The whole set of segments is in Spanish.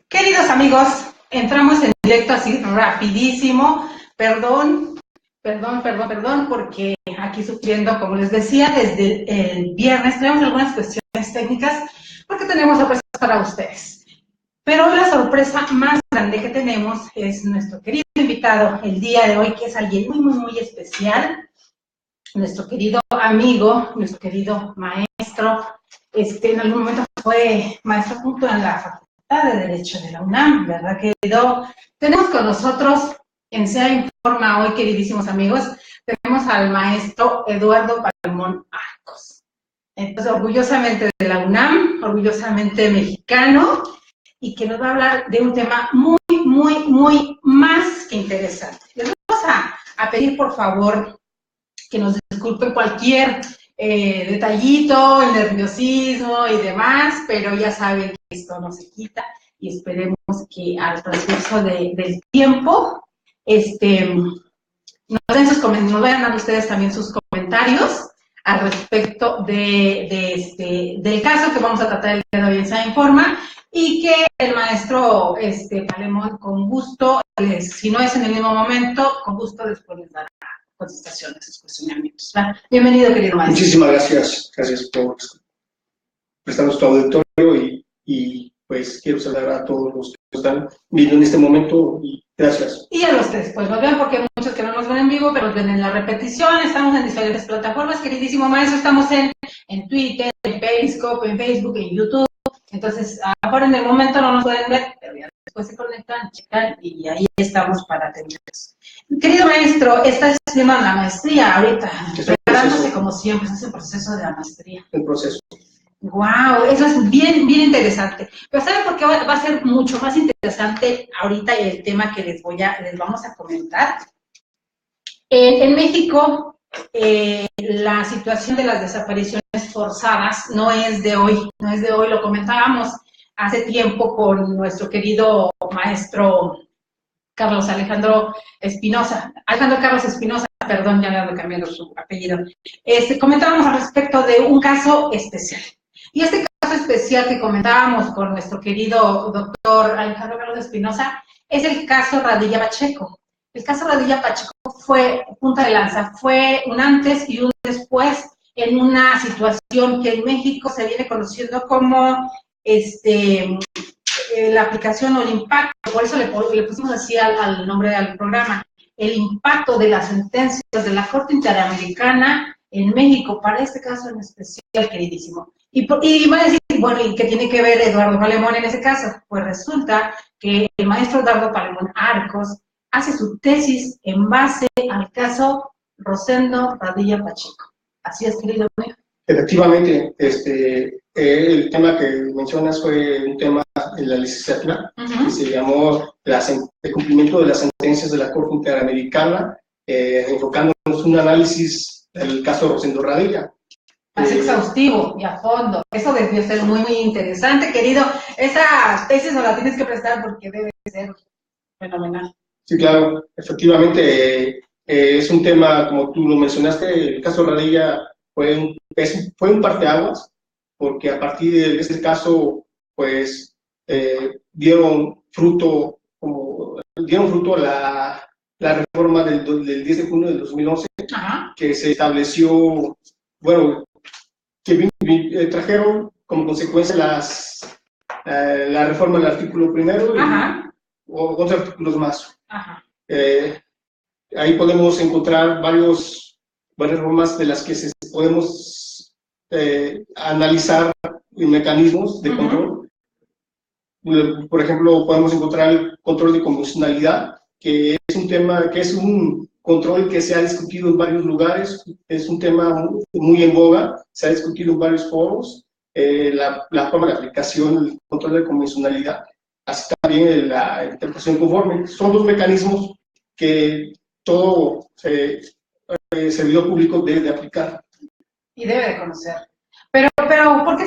Queridos amigos, entramos en directo así rapidísimo. Perdón, porque aquí sufriendo, como les decía, desde el viernes tenemos algunas cuestiones técnicas porque tenemos sorpresas para ustedes. Pero hoy la sorpresa más grande que tenemos es nuestro querido invitado el día de hoy, que es alguien muy especial, nuestro querido amigo, nuestro querido maestro. En algún momento fue maestro junto en la Facultad de Derecho de la UNAM, ¿verdad, querido? Tenemos con nosotros en SEA Informa hoy, queridísimos amigos, tenemos al maestro Eduardo Palemón Arcos. Entonces, orgullosamente de la UNAM, orgullosamente mexicano, y que nos va a hablar de un tema muy más que interesante. Les vamos a pedir, por favor, que nos disculpen cualquier detallito, el nerviosismo y demás, pero ya saben que esto no se quita y esperemos que al transcurso del tiempo nos vayan dando ustedes también sus comentarios al respecto del caso que vamos a tratar el día de hoy en SEA Informa, y que el maestro Palemón, con gusto, si no es en el mismo momento, con gusto después les dará contestaciones, sus cuestionamientos. Bienvenido, querido maestro. Muchísimas gracias por prestarnos tu auditorio y pues quiero saludar a todos los que están viendo en este momento y gracias. Y a los que después nos vean, porque hay muchos que no nos ven en vivo, pero ven en la repetición. Estamos en diferentes plataformas, queridísimo maestro, estamos en Twitter, en Periscope, en Facebook, en YouTube. Entonces, ahora en el momento no nos pueden ver, pero ya después se conectan, checan y ahí estamos para atenderlos. Querido maestro, está estudiando la maestría ahorita, preparándose como siempre, es el proceso de la maestría. El proceso. Wow, eso es bien interesante. Pero ¿saben por qué va a ser mucho más interesante ahorita el tema que les vamos a comentar? En México, la situación de las desapariciones forzadas no es de hoy, lo comentábamos hace tiempo con nuestro querido maestro Carlos Alejandro Carlos Espinosa, perdón, ya le ando cambiando su apellido. Comentábamos al respecto de un caso especial. Y este caso especial que comentábamos con nuestro querido doctor Alejandro Carlos Espinosa es el caso Radilla Pacheco. El caso Radilla Pacheco fue punta de lanza, fue un antes y un después en una situación que en México se viene conociendo como la aplicación o el impacto, por eso le pusimos así al nombre del programa, el impacto de las sentencias de la Corte Interamericana en México, para este caso en especial, queridísimo. Y van a decir, bueno, ¿y qué tiene que ver Eduardo Palemón en ese caso? Pues resulta que el maestro Eduardo Palemón Arcos hace su tesis en base al caso Rosendo Radilla Pacheco. Así es, querido amigo. Efectivamente, el tema que mencionas fue un tema en la licenciatura, que se llamó el cumplimiento de las sentencias de la Corte Interamericana, enfocándonos en un análisis del caso Rosendo Radilla. Más exhaustivo y a fondo. Eso debe ser muy interesante, querido. Esa tesis no la tienes que prestar porque debe ser fenomenal. Sí, claro, efectivamente, es un tema, como tú lo mencionaste, el caso Radilla fue un parteaguas, porque a partir de este caso, pues, dieron fruto la reforma del 10 de junio del 2011, Ajá. Que se estableció, bueno, que trajeron como consecuencia la reforma del artículo primero y otros artículos más. Ajá. Ahí podemos encontrar varias reformas de las que podemos analizar mecanismos de control. Por ejemplo, podemos encontrar el control de convencionalidad, que es un control que se ha discutido en varios lugares, es un tema muy en boga, se ha discutido en varios foros, la forma de aplicación, el control de convencionalidad, así también la interpretación conforme. Son dos mecanismos que todo servidor público debe de aplicar. Y debe de conocer. Pero ¿por qué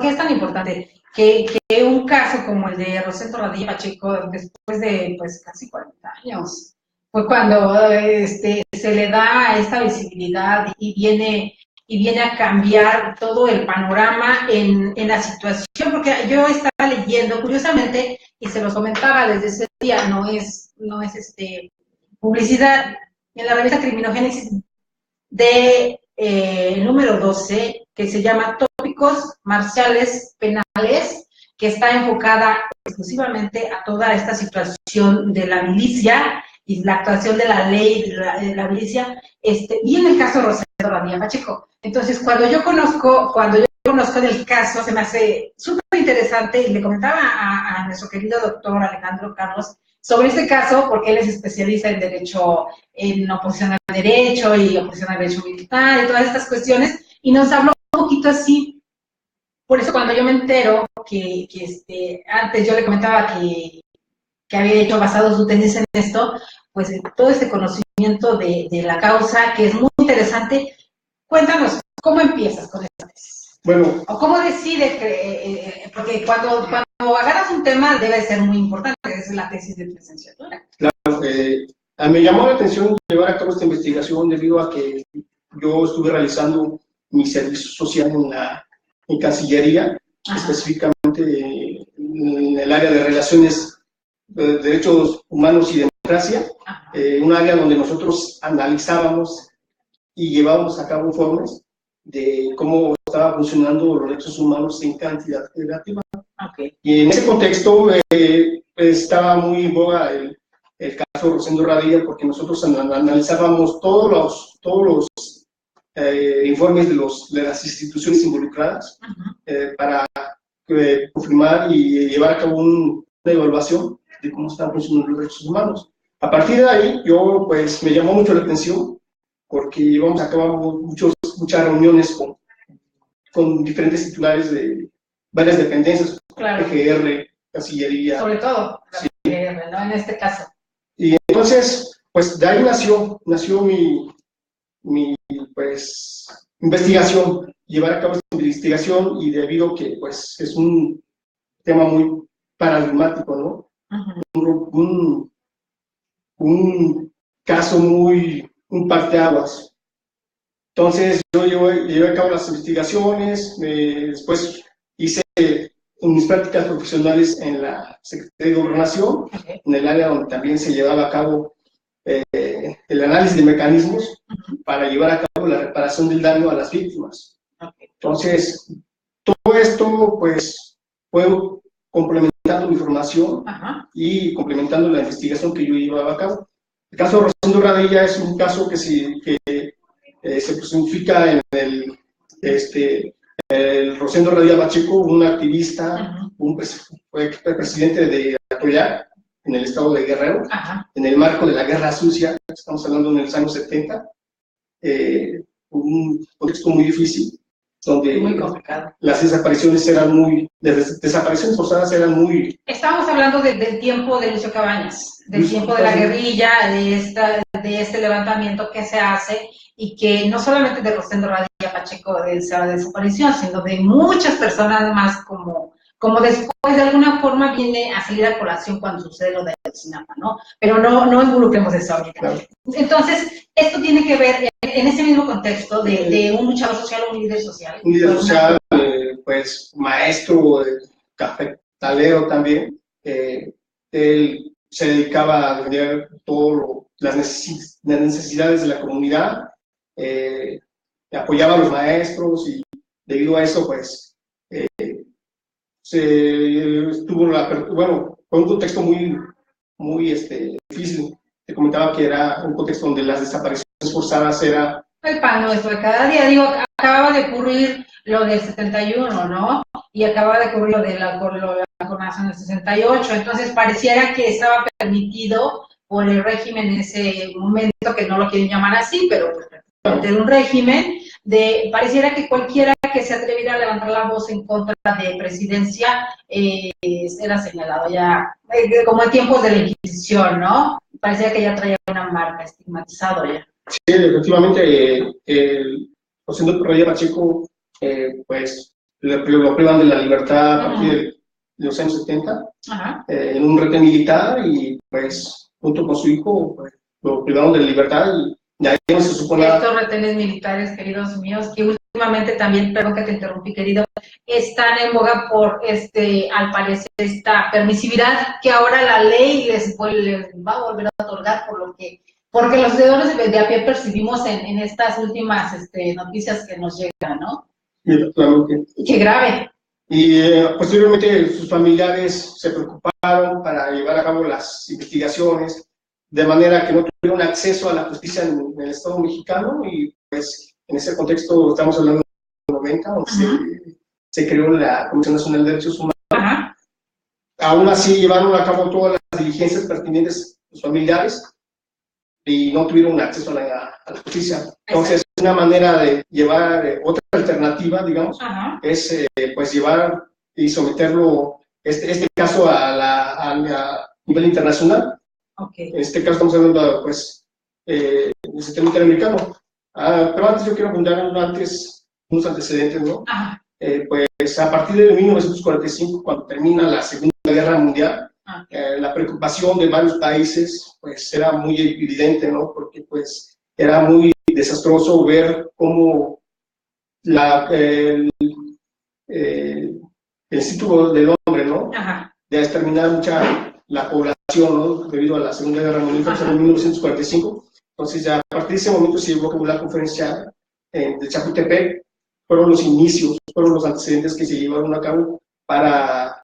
es tan importante que un caso como el de Rosendo Radilla Pacheco, después de pues casi 40 años, fue cuando se le da esta visibilidad y viene y viene a cambiar todo el panorama en la situación, porque yo estaba leyendo, curiosamente, y se los comentaba desde ese día, no es publicidad, en la revista Criminogénesis de número 12, que se llama Tópicos Marciales Penales, que está enfocada exclusivamente a toda esta situación de la milicia y la actuación de la ley de la milicia, y en el caso de Rosendo Radilla Pacheco. Entonces, cuando yo conozco del caso, se me hace súper interesante, y le comentaba a nuestro querido doctor Alejandro Carlos sobre este caso, porque él es especialista en derecho, en oposición al derecho y oposición al derecho militar y todas estas cuestiones, y nos habló un poquito así. Por eso cuando yo me entero que antes yo le comentaba que había hecho basado su tesis en esto, pues todo este conocimiento de la causa, que es muy interesante. Cuéntanos, ¿cómo empiezas con esta tesis? Bueno. ¿O cómo decides? Porque cuando agarras un tema debe ser muy importante, es la tesis de licenciatura. Claro, me llamó la atención llevar a cabo esta investigación debido a que yo estuve realizando mi servicio social en Cancillería, específicamente en el área de relaciones, derechos humanos y democracia, un área donde nosotros analizábamos y llevábamos a cabo informes de cómo estaba funcionando los derechos humanos en cantidad relativa. Y en ese contexto estaba muy en boga el caso Rosendo Radilla, porque nosotros analizábamos todos los informes de las instituciones involucradas para confirmar y llevar a cabo una evaluación de cómo están funcionando los derechos humanos. A partir de ahí, yo pues me llamó mucho la atención, porque llevamos a cabo muchas reuniones con diferentes titulares de varias dependencias, claro. PGR, Cancillería. Sobre todo, la PGR, ¿no? En este caso. Y entonces, pues de ahí nació mi pues, investigación, llevar a cabo esta investigación, y debido a que pues es un tema muy paradigmático, ¿no? Un caso un parteaguas. Entonces yo llevé a cabo las investigaciones, después hice mis prácticas profesionales en la Secretaría de Gobernación, en el área donde también se llevaba a cabo el análisis de mecanismos para llevar a cabo la reparación del daño a las víctimas. Entonces, todo esto pues fue complementando mi formación y complementando la investigación que yo llevaba a cabo. El caso de Rosendo Radilla es un caso que se personifica en el Rosendo Radilla Pacheco, un activista, fue presidente de Atoyac, en el estado de Guerrero, en el marco de la Guerra Sucia, estamos hablando en los años 70, un contexto muy difícil, donde muy complicado. Las desapariciones forzadas eran muy... Estamos hablando del tiempo de Lucio Cabañas, del tiempo de la guerrilla, de este levantamiento que se hace, y que no solamente de Rosendo Radilla Pacheco de esa desaparición, sino de muchas personas más, como después de alguna forma viene a salir a colación cuando sucede lo de Ayotzinapa, ¿no? Pero no involucremos eso ahorita. Claro. Entonces, esto tiene que ver en ese mismo contexto de un luchador social o un líder social. Un líder social, pues maestro, cafetalero también. Él se dedicaba a defender todas las necesidades de la comunidad, apoyaba a los maestros, y debido a eso, pues, fue un contexto muy difícil. Te comentaba que era un contexto donde las desapariciones forzadas era el pan nuestro de cada día. Digo, acababa de ocurrir lo del 71, ¿no? Y acababa de ocurrir lo de la coronación del 68, entonces pareciera que estaba permitido por el régimen en ese momento, que no lo quieren llamar así, pero pues, de un régimen, pareciera que cualquiera que se atreviera a levantar la voz en contra de presidencia era señalado ya, como en tiempos de la Inquisición, ¿no? Parecía que ya traía una marca, estigmatizado ya. Sí, efectivamente, Rosendo Radilla Pacheco, pues, lo privan de la libertad a partir de los años 70, en un retén militar, y pues, junto con su hijo, pues, lo privaron de la libertad, y de ahí no se supone... Estos retenes militares, queridos míos, que últimamente también, perdón que te interrumpí, querido, están en boga por, al parecer, esta permisividad que ahora la ley les va a volver a otorgar porque los ciudadanos de a pie percibimos en estas últimas noticias que nos llegan, ¿no? Sí, claro que. Y qué grave. Y posteriormente sus familiares se preocuparon para llevar a cabo las investigaciones, de manera que no tuvieron acceso a la justicia en el Estado mexicano, y pues en ese contexto estamos hablando de los 90, donde se creó la Comisión Nacional de Derechos Humanos. Ajá. Aún así llevaron a cabo todas las diligencias pertinentes los familiares y no tuvieron acceso a la justicia. Entonces, una manera de llevar otra alternativa, digamos, ajá, es pues llevar y someterlo, este caso a nivel internacional. Okay. En este caso estamos hablando, pues, del sistema interamericano. Pero antes yo quiero apuntar unos antecedentes, ¿no? Pues a partir de 1945, cuando termina la Segunda Guerra Mundial, la preocupación de varios países, pues, era muy evidente, ¿no? Porque, pues, era muy desastroso ver cómo el Instituto del Hombre, ¿no? Ajá. De exterminar mucha la población, ¿no? Debido a la Segunda Guerra Mundial, en 1945. Entonces, ya a partir de ese momento se llevó como la conferencia de Chapultepec. Fueron los inicios, fueron los antecedentes que se llevaron a cabo para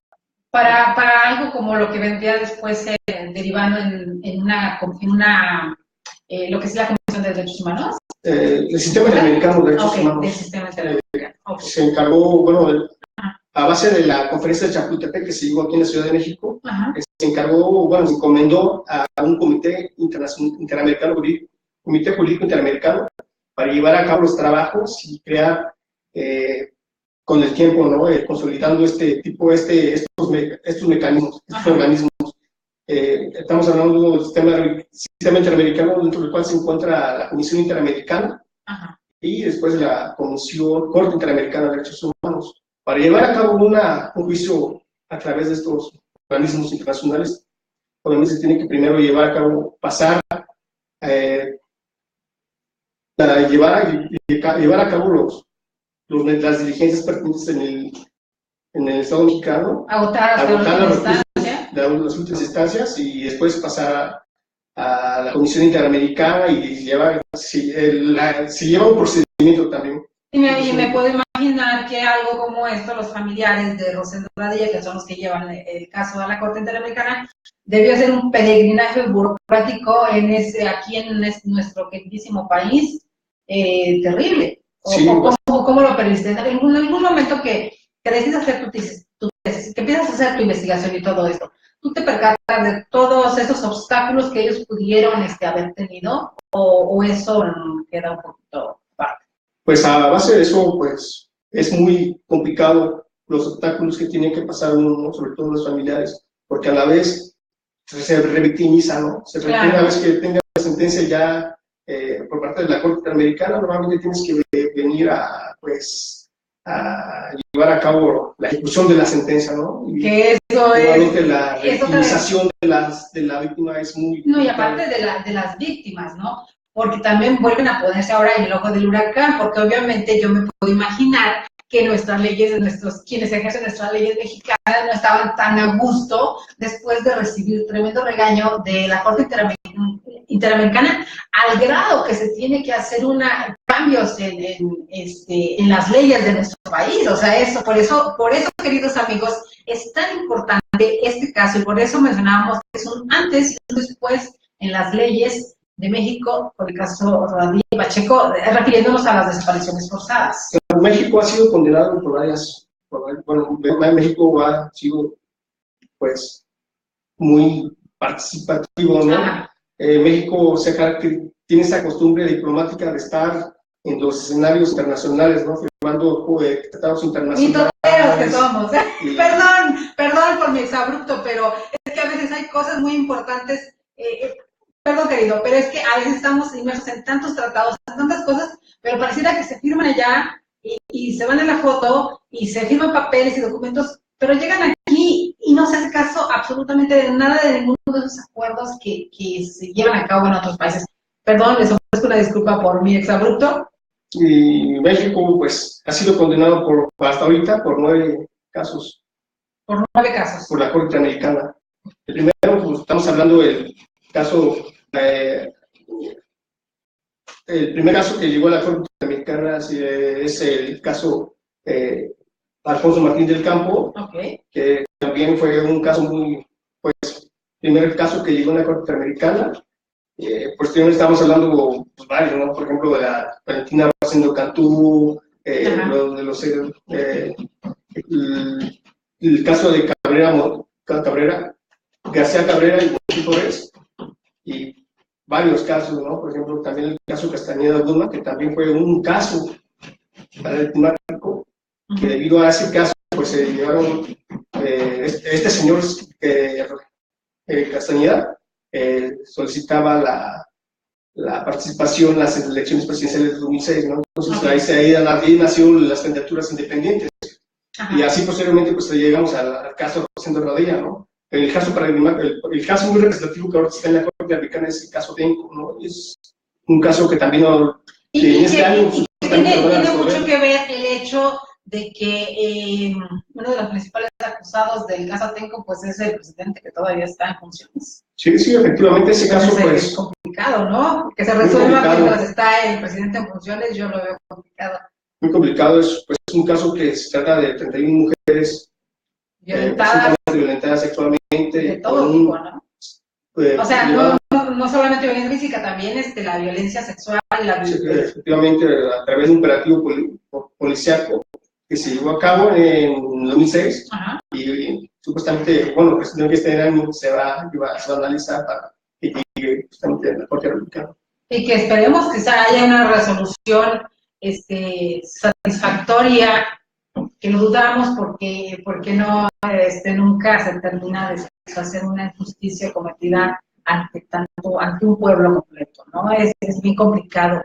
algo como lo que vendría después derivando en una lo que es la Comisión de Derechos Humanos. El Sistema Interamericano de Derechos Humanos. El Sistema Interamericano. Se encargó, bueno, a base de la conferencia de Chapultepec que se llevó aquí en la Ciudad de México, se encargó, bueno, se encomendó a un comité interamericano, comité político interamericano, para llevar a cabo los trabajos y crear con el tiempo, ¿no? Consolidando estos mecanismos, estos organismos. Estamos hablando de un sistema interamericano dentro del cual se encuentra la Comisión Interamericana y después la Corte Interamericana de Derechos Humanos. Para llevar a cabo un juicio a través de estos organismos internacionales, obviamente se tiene que primero llevar a cabo, llevar a cabo las diligencias pertinentes en el Estado mexicano, agotar las últimas instancias y después pasar a la Comisión Interamericana y se lleva un procedimiento también. Y me puedo imaginar que algo como esto, los familiares de Rosendo Radilla, que son los que llevan el caso a la Corte Interamericana, debió ser un peregrinaje burocrático aquí en nuestro queridísimo país, terrible. ¿Cómo lo perdiste? En algún momento que decides hacer tu tesis, que empiezas a hacer tu investigación y todo esto, ¿tú te percatas de todos esos obstáculos que ellos pudieron haber tenido? ¿O eso queda un poquito aparte? Pues a base de eso, pues, es muy complicado los obstáculos que tienen que pasar uno, ¿no? Sobre todo los familiares, porque a la vez se revictimiza, ¿no? Una vez que tenga la sentencia ya por parte de la Corte Interamericana, normalmente tienes que venir a llevar a cabo la ejecución de la sentencia, ¿no? Y que eso es... la victimización de la víctima es muy... No, y aparte de las víctimas, ¿no? Porque también vuelven a ponerse ahora en el ojo del huracán, porque obviamente yo me puedo imaginar que nuestras leyes, quienes ejercen nuestras leyes mexicanas no estaban tan a gusto después de recibir tremendo regaño de la Corte Interamericana, al grado que se tiene que hacer cambios en las leyes de nuestro país. O sea, por eso, queridos amigos, es tan importante este caso, y por eso mencionábamos que es un antes y un después en las leyes de México, por el caso Radilla y Pacheco, refiriéndonos a las desapariciones forzadas. México ha sido condenado México ha sido, pues, muy participativo, ¿no? México tiene esa costumbre diplomática de estar en los escenarios internacionales, ¿no? Firmando tratados internacionales. Y toteros que somos, ¿eh? Perdón por mi exabrupto, pero es que a veces hay cosas muy importantes. Perdón, querido, pero es que a veces estamos inmersos en tantos tratados, en tantas cosas, pero pareciera que se firman allá y se van en la foto y se firman papeles y documentos, pero llegan aquí y no se hace caso absolutamente de nada de ninguno de esos acuerdos que se llevan a cabo en otros países. Perdón, les ofrezco una disculpa por mi exabrupto, Y México, pues, ha sido condenado hasta ahorita por 9 casos. Por 9 casos. Por la Corte Interamericana. El primero, pues, estamos hablando del caso, el primer caso que llegó a la Corte Interamericana es el caso Alfonso Martín del Campo, que también fue un caso pues, primer caso que llegó a la Corte Interamericana. Pues también estamos hablando pues, varios, ¿no? Por ejemplo, de la Valentina Rosendo Cantú, el caso de García Cabrera y Montiel Torres, y varios casos, ¿no? Por ejemplo, también el caso Castañeda Guzmán, que también fue un caso paradigmático, que debido a ese caso, pues se llevaron, este señor Castañeda solicitaba la participación en las elecciones presidenciales de 2006, ¿no? Entonces ahí nació las candidaturas independientes. Y así posteriormente pues llegamos al caso Rosendo Radilla, ¿no? El caso el caso muy representativo que ahora está en la Corte Interamericana es el caso Tenco, ¿no? Es un caso que también tiene mucho que ver el hecho de que uno de los principales acusados del caso Tenco pues es el presidente que todavía está en funciones. Sí, efectivamente ese caso pues es complicado, ¿no? Que se resuelva mientras está el presidente en funciones, yo lo veo complicado. Muy complicado, es un caso que se trata de 31 mujeres violentadas sexualmente. De todo tipo, ¿no? O sea, no solamente violencia física, también la violencia sexual. Efectivamente, a través de un operativo policíaco que se llevó a cabo en 2006, y supuestamente, bueno, pues en este año se va a analizar para que llegue justamente a la Corte Interamericana. Y que esperemos que haya una resolución satisfactoria, que lo dudamos porque no nunca se termina de hacer una injusticia cometida ante un pueblo completo, ¿no? Es bien complicado.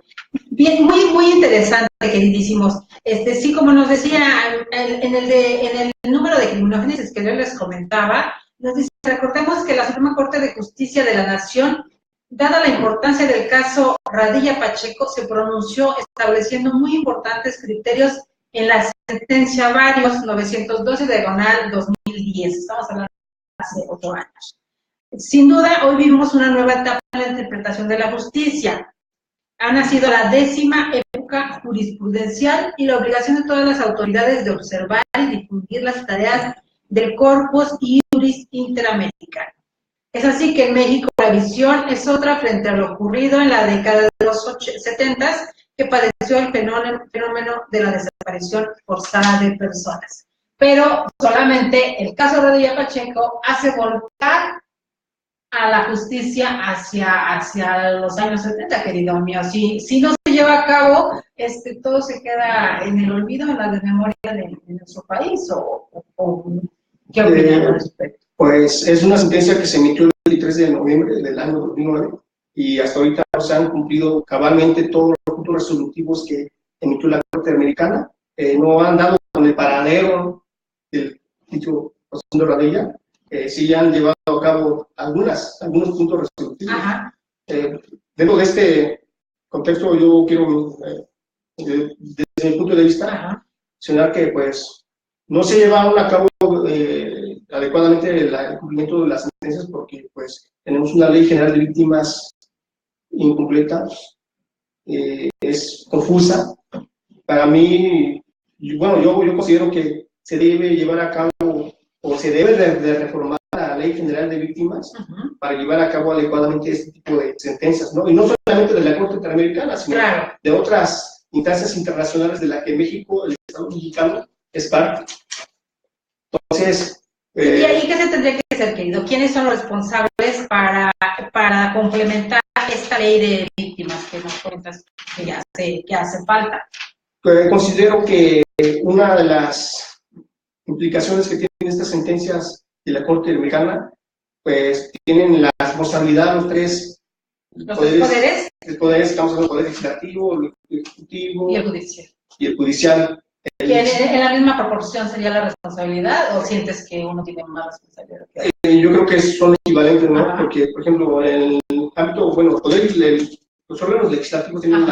Bien, muy interesante, queridísimos. Sí, como nos decía, en el número de criminogénesis que yo les comentaba, nos dice, recordemos que la Suprema Corte de Justicia de la Nación, dada la importancia del caso Radilla Pacheco, se pronunció estableciendo muy importantes criterios en la sentencia Varios 912/2010. Estamos hablando de hace 8 años. Sin duda, hoy vivimos una nueva etapa en la interpretación de la justicia. Ha nacido la 10ª época jurisprudencial y la obligación de todas las autoridades de observar y difundir las tareas del Corpus Iuris Interamericano. Es así que en México la visión es otra frente a lo ocurrido en la década de los 70s, que padeció el fenómeno de la desaparición forzada de personas. Pero solamente el caso de Radilla Pacheco hace volcar a la justicia hacia los años 70, querido mío. Si no se lleva a cabo, todo se queda en el olvido, en la desmemoria de nuestro país, ¿qué opinan al respecto? Pues es una sentencia que se emitió el 23 de noviembre del año 2009, y hasta ahorita se han cumplido cabalmente todos los puntos resolutivos que emitió la Corte Interamericana. No han dado con el paradero del dicho Rosendo Radilla. Sí han llevado a cabo algunos puntos resolutivos. Dentro de este contexto yo quiero, desde mi punto de vista, mencionar que pues no se llevaron a cabo adecuadamente el cumplimiento de las sentencias, porque pues tenemos una ley general de víctimas incompleta, es confusa. Para mí, bueno, yo considero que se debe llevar a cabo, o se debe de reformar la ley general de víctimas para llevar a cabo adecuadamente este tipo de sentencias, ¿no? Y no solamente de la Corte Interamericana, sino de otras instancias internacionales de la que México, el Estado mexicano, es parte. Entonces, ¿y ahí qué se tendría que hacer, querido? ¿Quiénes son los responsables para complementar esta ley de víctimas que nos cuentas que hace falta? Considero que una de las implicaciones que tienen estas sentencias de la Corte Interamericana, pues tienen la responsabilidad los tres poderes. Estamos hablando del Poder Legislativo, el Ejecutivo y el Judicial. ¿En la misma proporción sería la responsabilidad, o sientes que uno tiene más responsabilidad que otro? Yo creo que son equivalentes, ¿no? Porque, por ejemplo, en el ámbito, bueno, los órganos legislativos tienen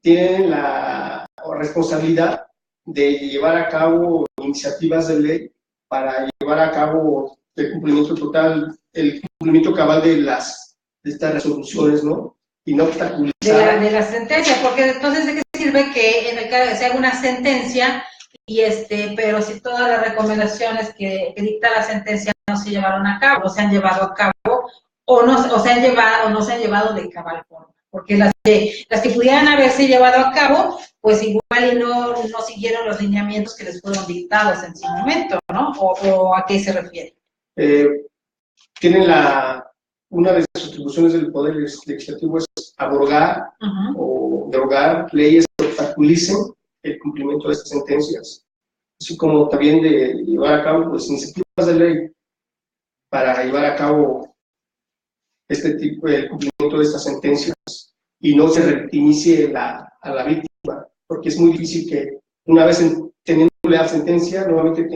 tienen la responsabilidad de llevar a cabo iniciativas de ley para llevar a cabo el cumplimiento total, el cumplimiento cabal de estas resoluciones, ¿no? Y no obstaculizar. De la sentencia, porque entonces, ¿de qué sirve que en el caso se haga una sentencia y pero si todas las recomendaciones que dicta la sentencia no se llevaron a cabo, no se han llevado a cabo, o no se han llevado de cabal forma? Porque las que pudieran haberse llevado a cabo, pues igual y no siguieron los lineamientos que les fueron dictados en su momento, ¿no? ¿O a qué se refiere? Tienen una de sus atribuciones del Poder Legislativo es abrogar o derogar leyes que obstaculicen el cumplimiento de estas sentencias, así como también de llevar a cabo pues, iniciativas de ley para llevar a cabo este tipo de cumplimiento de estas sentencias y no se revictimice a la víctima, porque es muy difícil que una vez teniendo la sentencia, nuevamente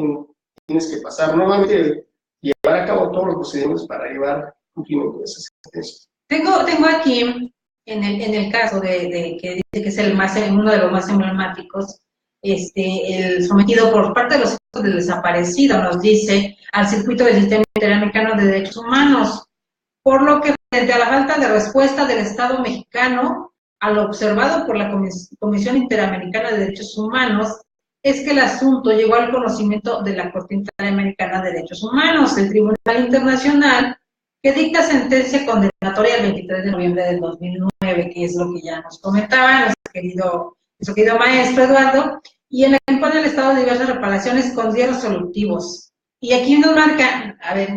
tienes que pasar, nuevamente llevar a cabo todos los procedimientos para llevar cumplimiento de esas sentencias. Tengo aquí, en el caso de que dice que es uno de los más emblemáticos, el sometido por parte de los hijos del desaparecido, nos dice, al circuito del Sistema Interamericano de Derechos Humanos, por lo que frente a la falta de respuesta del Estado mexicano a lo observado por la Comisión Interamericana de Derechos Humanos, es que el asunto llegó al conocimiento de la Corte Interamericana de Derechos Humanos, el Tribunal Internacional, que dicta sentencia condenatoria el 23 de noviembre del 2009, que es lo que ya nos comentaba nuestro querido maestro Eduardo, y en la que impone el Estado diversas reparaciones con 10 resolutivos. Y aquí nos marca, a ver,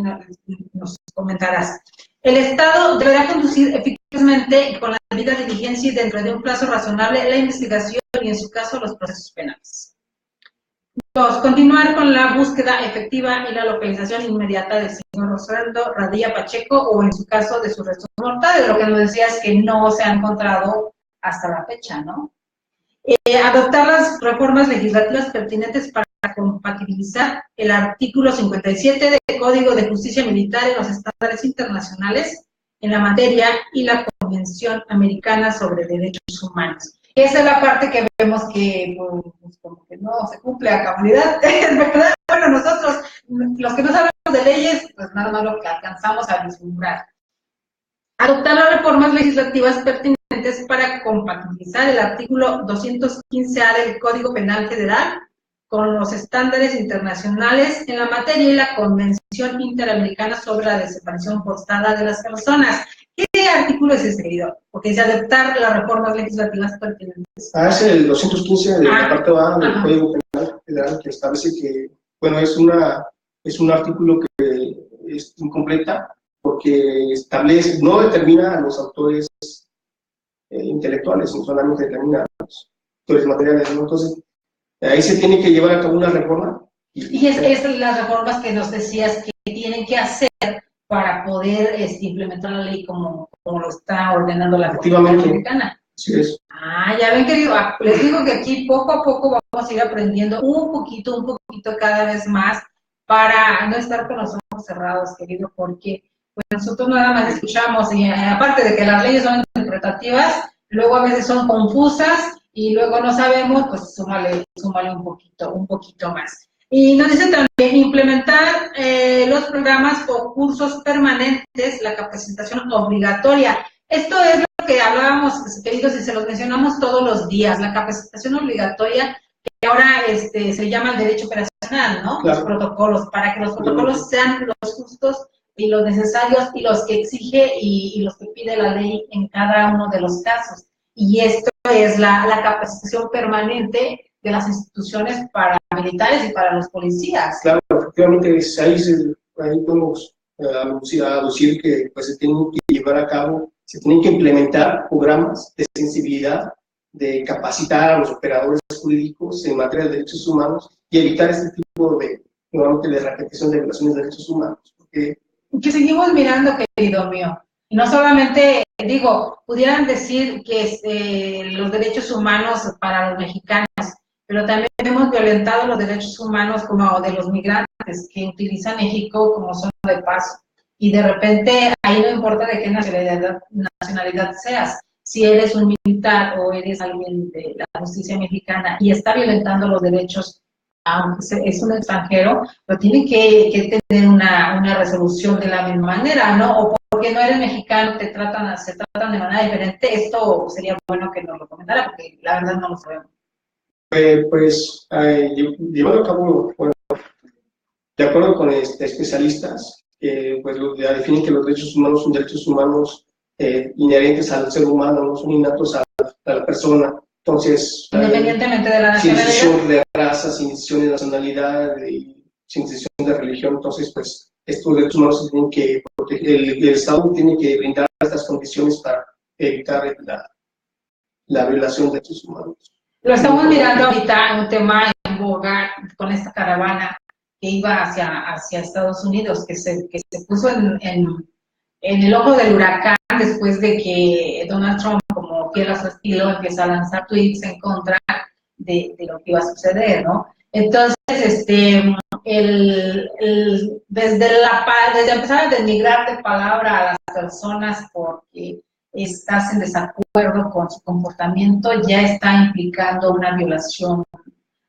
nos comentarás, el Estado deberá conducir eficazmente con la debida diligencia y dentro de un plazo razonable la investigación y en su caso los procesos penales. 2. Continuar con la búsqueda efectiva y la localización inmediata del señor Rosendo Radilla Pacheco o en su caso de sus restos mortales. Lo que nos decía es que no se ha encontrado hasta la fecha, ¿no? Adoptar las reformas legislativas pertinentes para compatibilizar el artículo 57 del Código de Justicia Militar en los estándares internacionales en la materia y la Convención Americana sobre Derechos Humanos. Esa es la parte que vemos que pues, como que no se cumple a cabalidad, es verdad. Bueno, nosotros, los que no sabemos de leyes, pues nada más lo que alcanzamos a vislumbrar. Adoptar las reformas legislativas pertinentes para compatibilizar el artículo 215A del Código Penal Federal con los estándares internacionales en la materia y la Convención Interamericana sobre la Desaparición Forzada de las Personas. ¿Qué artículo es ese, querido? Porque dice adoptar las reformas legislativas pertinentes. Es el 215 de la parte A del Código Penal Federal, que establece que, bueno, es un artículo que es incompleta porque establece, no determina a los autores intelectuales, no solamente determina a los autores materiales, ¿no? Entonces, ahí se tiene que llevar a cabo una reforma. Y es las reformas que nos decías que tienen que hacer para poder implementar la ley como lo está ordenando la Corte Interamericana. Así es. Ya ven, querido, les digo que aquí poco a poco vamos a ir aprendiendo un poquito cada vez más para no estar con los ojos cerrados, querido, porque pues, nosotros nada más escuchamos y aparte de que las leyes son interpretativas, luego a veces son confusas y luego no sabemos, pues súmale un poquito más. Y nos dice también implementar los programas o cursos permanentes, la capacitación obligatoria. Esto es lo que hablábamos, queridos, y se los mencionamos todos los días, la capacitación obligatoria, que ahora se llama el derecho operacional, ¿no? Claro. Los protocolos, para que los protocolos sean los justos y los necesarios y los que exige y los que pide la ley en cada uno de los casos. Y esto es la capacitación permanente de las instituciones para militares y para los policías. Claro, efectivamente, ahí podemos aducir que pues, se tienen que llevar a cabo, se tienen que implementar programas de sensibilidad, de capacitar a los operadores jurídicos en materia de derechos humanos y evitar este tipo de repetición de violaciones de derechos humanos. Porque que seguimos mirando, querido mío. Y no solamente, pudieran decir que los derechos humanos para los mexicanos, pero también hemos violentado los derechos humanos como de los migrantes que utilizan México como zona de paso. Y de repente, ahí no importa de qué nacionalidad seas. si eres un militar o eres alguien de la justicia mexicana y está violentando los derechos, aunque es un extranjero, pero tiene que tener una resolución de la misma manera, ¿no? O porque no eres mexicano, se tratan de manera diferente. Esto sería bueno que nos lo comentara, porque la verdad no lo sabemos. Llevando a cabo, bueno, de acuerdo con especialistas, pues definen que los derechos humanos son derechos humanos inherentes al ser humano, no son innatos a la persona. Entonces, independientemente de la nacionalidad, sin distinción de raza, sin distinción de nacionalidad, sin distinción de religión, entonces, pues, estos derechos humanos se tienen que proteger, el Estado tiene que brindar estas condiciones para evitar la violación de derechos humanos. Lo estamos mirando ahorita, un tema en boga con esta caravana que iba hacia Estados Unidos, que se puso en el ojo del huracán después de que Donald Trump, como fiel a su estilo, empieza a lanzar tweets en contra de lo que iba a suceder, ¿no? Entonces, desde empezar a denigrar de palabra a las personas porque estás en desacuerdo con su comportamiento, ya está implicando una violación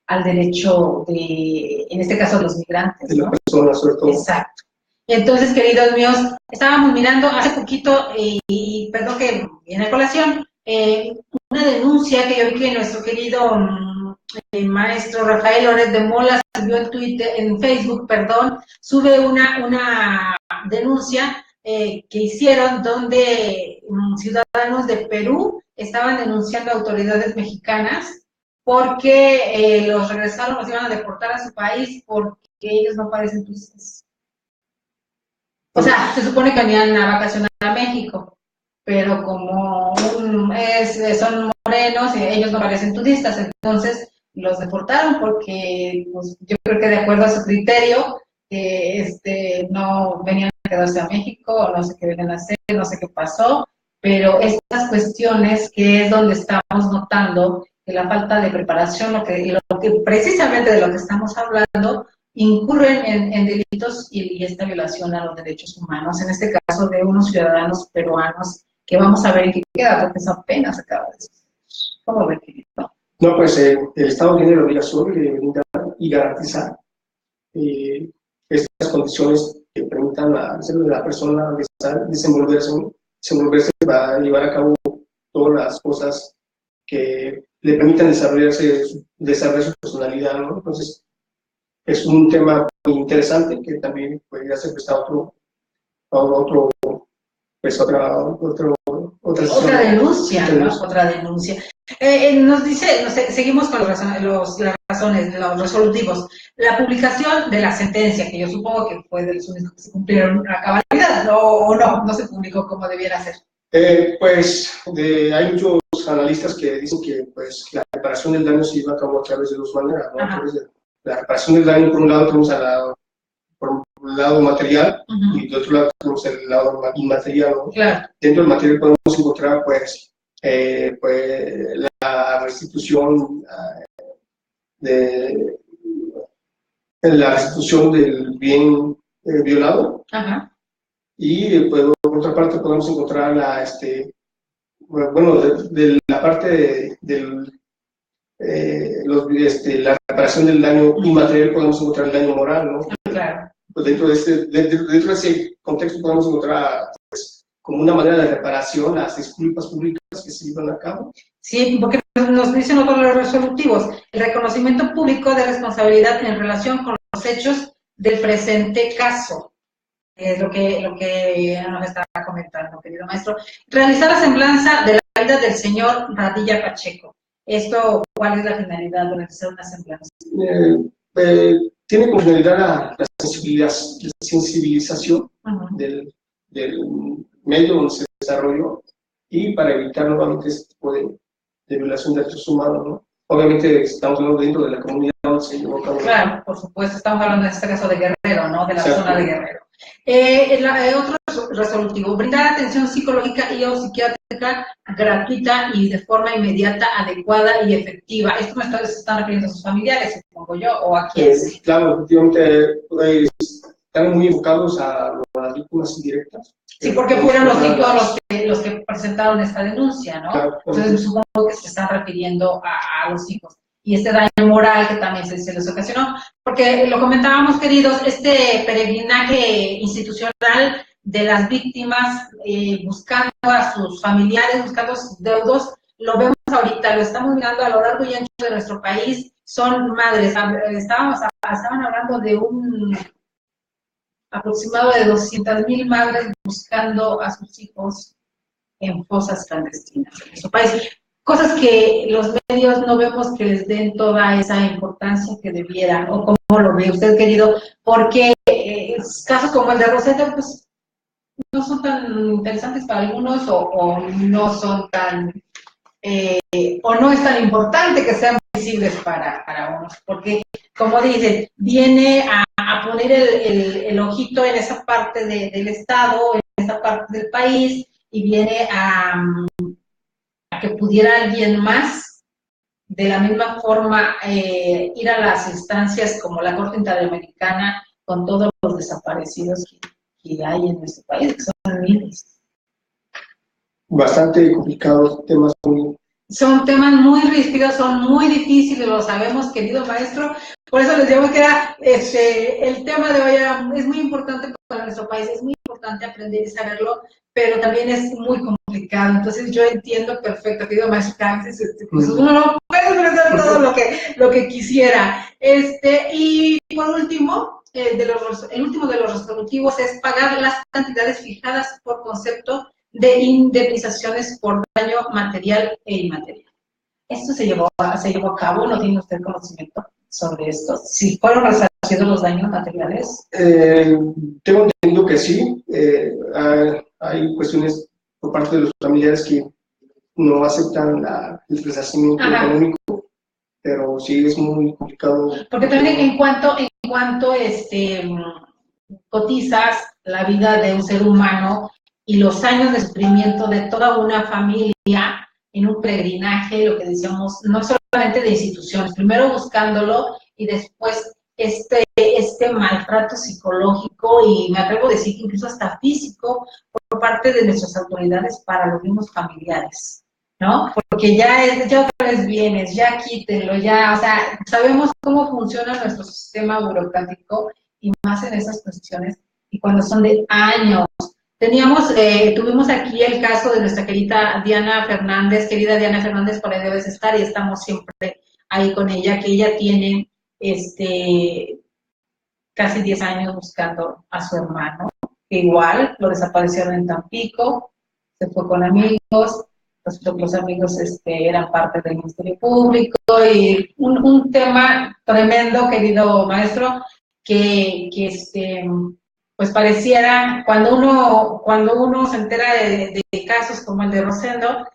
al derecho en este caso, de los migrantes, ¿no? De las personas, sobre todo. Exacto. Entonces, queridos míos, estábamos mirando hace poquito, y perdón que viene a colación, una denuncia que yo vi que nuestro querido maestro Rafael Loret de Mola subió en Facebook, sube una denuncia que hicieron donde ciudadanos de Perú estaban denunciando a autoridades mexicanas porque los regresaron, los iban a deportar a su país porque ellos no parecen turistas. O sea, se supone que venían a vacacionar a México, pero como son morenos, ellos no parecen turistas, entonces los deportaron porque, pues, yo creo que de acuerdo a su criterio, no venían a quedarse a México, o no sé qué venían a hacer, no sé qué pasó, pero estas cuestiones que es donde estamos notando que la falta de preparación, lo que precisamente de lo que estamos hablando, incurren en delitos y esta violación a los derechos humanos, en este caso de unos ciudadanos peruanos, que vamos a ver en qué queda, porque eso apenas acaba de suceder. ¿Cómo ven, querido? No, pues el Estado tiene la obligación de brindar y garantizar estas condiciones que permitan a la persona desenvolverse para llevar a cabo todas las cosas que le permitan desarrollar su personalidad, ¿no? Entonces, es un tema muy interesante que también podría ser prestado otra denuncia, ¿no? Otra denuncia. Nos dice, seguimos con las razones, los resolutivos. La publicación de la sentencia, que yo supongo que fue de los únicos que se cumplieron a cabalidad, no se publicó como debiera ser. Hay muchos analistas que dicen que, pues, la reparación del daño se lleva a cabo a través de dos maneras, ¿no? A través de la reparación del daño, por un lado tenemos por un lado material, y de otro lado tenemos el lado inmaterial, ¿no? Claro. Dentro del material podemos encontrar, pues la restitución del bien violado. Ajá. Y pues, por otra parte podemos encontrar la parte la reparación del daño inmaterial, podemos encontrar el daño moral, ¿no? Claro. Pues dentro de ese contexto podemos encontrar, pues, como una manera de reparación las disculpas públicas que se llevan a cabo. Sí, porque nos dicen otros los resolutivos, el reconocimiento público de responsabilidad en relación con los hechos del presente caso. Es lo que nos está comentando, querido maestro. Realizar la semblanza de la vida del señor Radilla Pacheco. ¿Esto cuál es la finalidad de realizar una semblanza? Tiene como finalidad la sensibilización del medio donde se desarrolló y para evitar nuevamente este tipo de violación de derechos humanos, ¿no? Obviamente estamos hablando dentro de la comunidad donde se llevó a cabo. Claro, por supuesto, estamos hablando en este caso de Guerrero, ¿no? De la zona de Guerrero. Otro resolutivo, brindar atención psicológica y o psiquiátrica gratuita y de forma inmediata, adecuada y efectiva. Esto no se están refiriendo a sus familiares, supongo yo, o a quiénes. Claro, efectivamente, están muy enfocados a las víctimas indirectas. Sí, porque fueron los que presentaron esta denuncia, ¿no? Claro, entonces supongo que se están refiriendo a los hijos. Y este daño moral que también se les ocasionó. Porque lo comentábamos, queridos, este peregrinaje institucional de las víctimas buscando a sus familiares, buscando a sus deudos, lo vemos ahorita, lo estamos mirando a lo largo y ancho de nuestro país. Son madres, estaban hablando de un aproximado de 200,000 madres buscando a sus hijos en fosas clandestinas en nuestro país. Cosas que los medios no vemos que les den toda esa importancia que debieran, o cómo lo ve usted, querido, porque casos como el de Rosendo, pues, no son tan interesantes para algunos, o no son tan, o no es tan importante que sean visibles para unos, porque, como dicen, viene a poner el ojito en esa parte del Estado, en esa parte del país, y viene a que pudiera alguien más, de la misma forma, ir a las instancias como la Corte Interamericana con todos los desaparecidos que hay en nuestro país, que son miles. Bastante complicados, temas muy... Son temas muy rígidos, son muy difíciles, lo sabemos, querido maestro. Por eso les digo que el tema de hoy es muy importante para nuestro país, es muy importante aprender y saberlo, pero también es muy complicado. Entonces yo entiendo perfecto, querido maestro, que a veces pues uno no puede expresar todo lo que quisiera. Y por último, el último de los resolutivos es pagar las cantidades fijadas por concepto de indemnizaciones por daño material e inmaterial. Esto se llevó a cabo, ¿no tiene usted conocimiento sobre esto? ¿Si fueron resarcidos los daños materiales? Tengo entendido que sí. Hay cuestiones por parte de los familiares que no aceptan el resarcimiento económico, pero sí es muy complicado. Porque también en cuanto cotizas la vida de un ser humano y los años de sufrimiento de toda una familia en un peregrinaje, lo que decíamos, no solamente de instituciones, primero buscándolo y después este maltrato psicológico y me atrevo a decir que incluso hasta físico por parte de nuestras autoridades para los mismos familiares, ¿no? Porque ya otra vez vienes, ya quítenlo, ya, o sea, sabemos cómo funciona nuestro sistema burocrático y más en esas cuestiones y cuando son de años. Tuvimos aquí el caso de nuestra querida Diana Fernández, por ahí debes estar y estamos siempre ahí con ella, que ella tiene casi 10 años buscando a su hermano, que igual lo desaparecieron en Tampico, se fue con amigos, los amigos eran parte del Ministerio Público y un tema tremendo, querido maestro, que pues pareciera, cuando uno se entera de casos como el de Rosendo,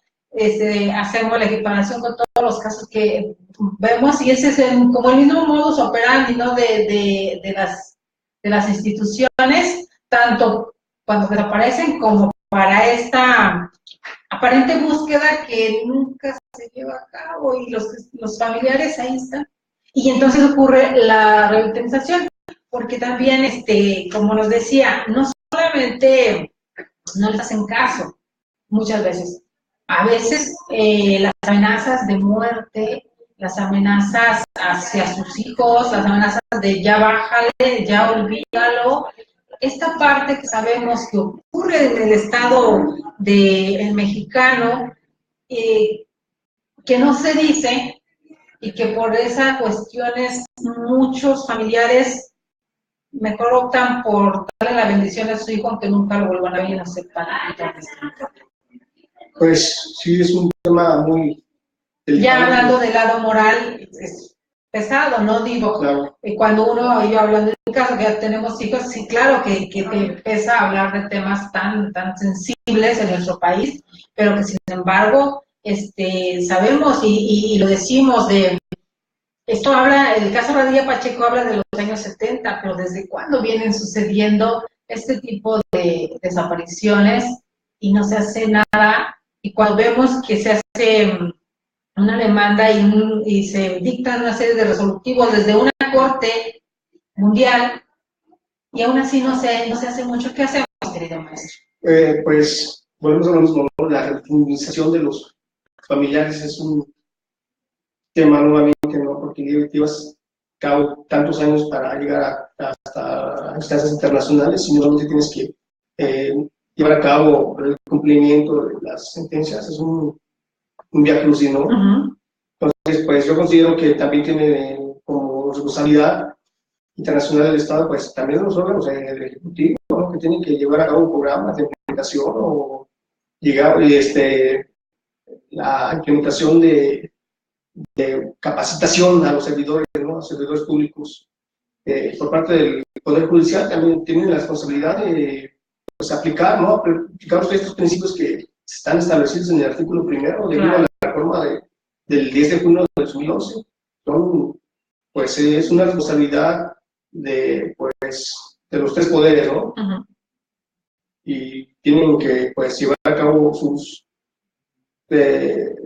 hacemos la equiparación con todos los casos que vemos y ese es como el mismo modus operandi, ¿no? de las instituciones, tanto cuando desaparecen como para esta aparente búsqueda que nunca se lleva a cabo y los familiares ahí están. Y entonces ocurre la revictimización, porque también, como nos decía, no solamente no les hacen caso, muchas veces, a veces las amenazas de muerte, las amenazas hacia sus hijos, las amenazas de ya bájale, ya olvídalo, esta parte que sabemos que ocurre en el estado del mexicano, que no se dice y que por esas cuestiones muchos familiares mejor optan por darle la bendición a su hijo aunque nunca lo vuelvan a ver y no sepan. Pues sí, es un tema muy delicado. Ya hablando del lado moral, es pesado, ¿no? Digo, claro. Cuando yo hablando de un caso que ya tenemos hijos, sí, claro que te pesa hablar de temas tan sensibles en nuestro país, pero que sin embargo, sabemos y lo decimos esto habla, el caso Radilla Pacheco habla de los años 70, pero ¿desde cuándo vienen sucediendo este tipo de desapariciones y no se hace nada? Y cuando vemos que se hace una demanda y se dictan una serie de resolutivos desde una corte mundial y aún así no se hace mucho, ¿qué hacemos? maestro? Pues volvemos a lo mismo, ¿no? La revictimización de los familiares es un tema nuevamente, ¿no? Porque llevas a cabo tantos años para llegar hasta instancias internacionales y nuevamente tienes que llevar a cabo el cumplimiento de las sentencias. Es un vía crucis, ¿no? Entonces, pues yo considero que también tiene como responsabilidad internacional del Estado, pues también los órganos del Ejecutivo, ¿no? Que tienen que llevar a cabo programas de implementación o llegar, la implementación de capacitación a los servidores, ¿no? A los servidores públicos. Por parte del Poder Judicial también tienen la responsabilidad de pues, aplicar, ¿no? Aplicar estos principios que están establecidos en el artículo primero debido a la reforma del 10 de junio de 2011. Son, pues es una responsabilidad de los tres poderes, ¿no? Y tienen que pues llevar a cabo sus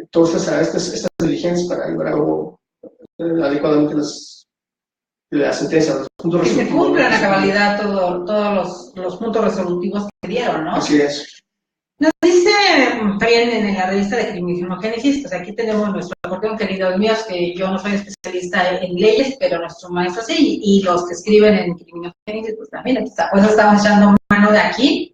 todas estas diligencias para llevar a cabo adecuadamente las sentencias, los puntos que resolutivos. Se cumplan a cabalidad todos los puntos resolutivos que dieron, ¿no? Así es. Nos dice también en la revista de Criminogénesis, pues aquí tenemos nuestro acordeón, queridos míos, que yo no soy especialista en leyes, pero nuestro maestro sí, y los que escriben en Criminogénesis, pues también, pues estamos echando mano de aquí.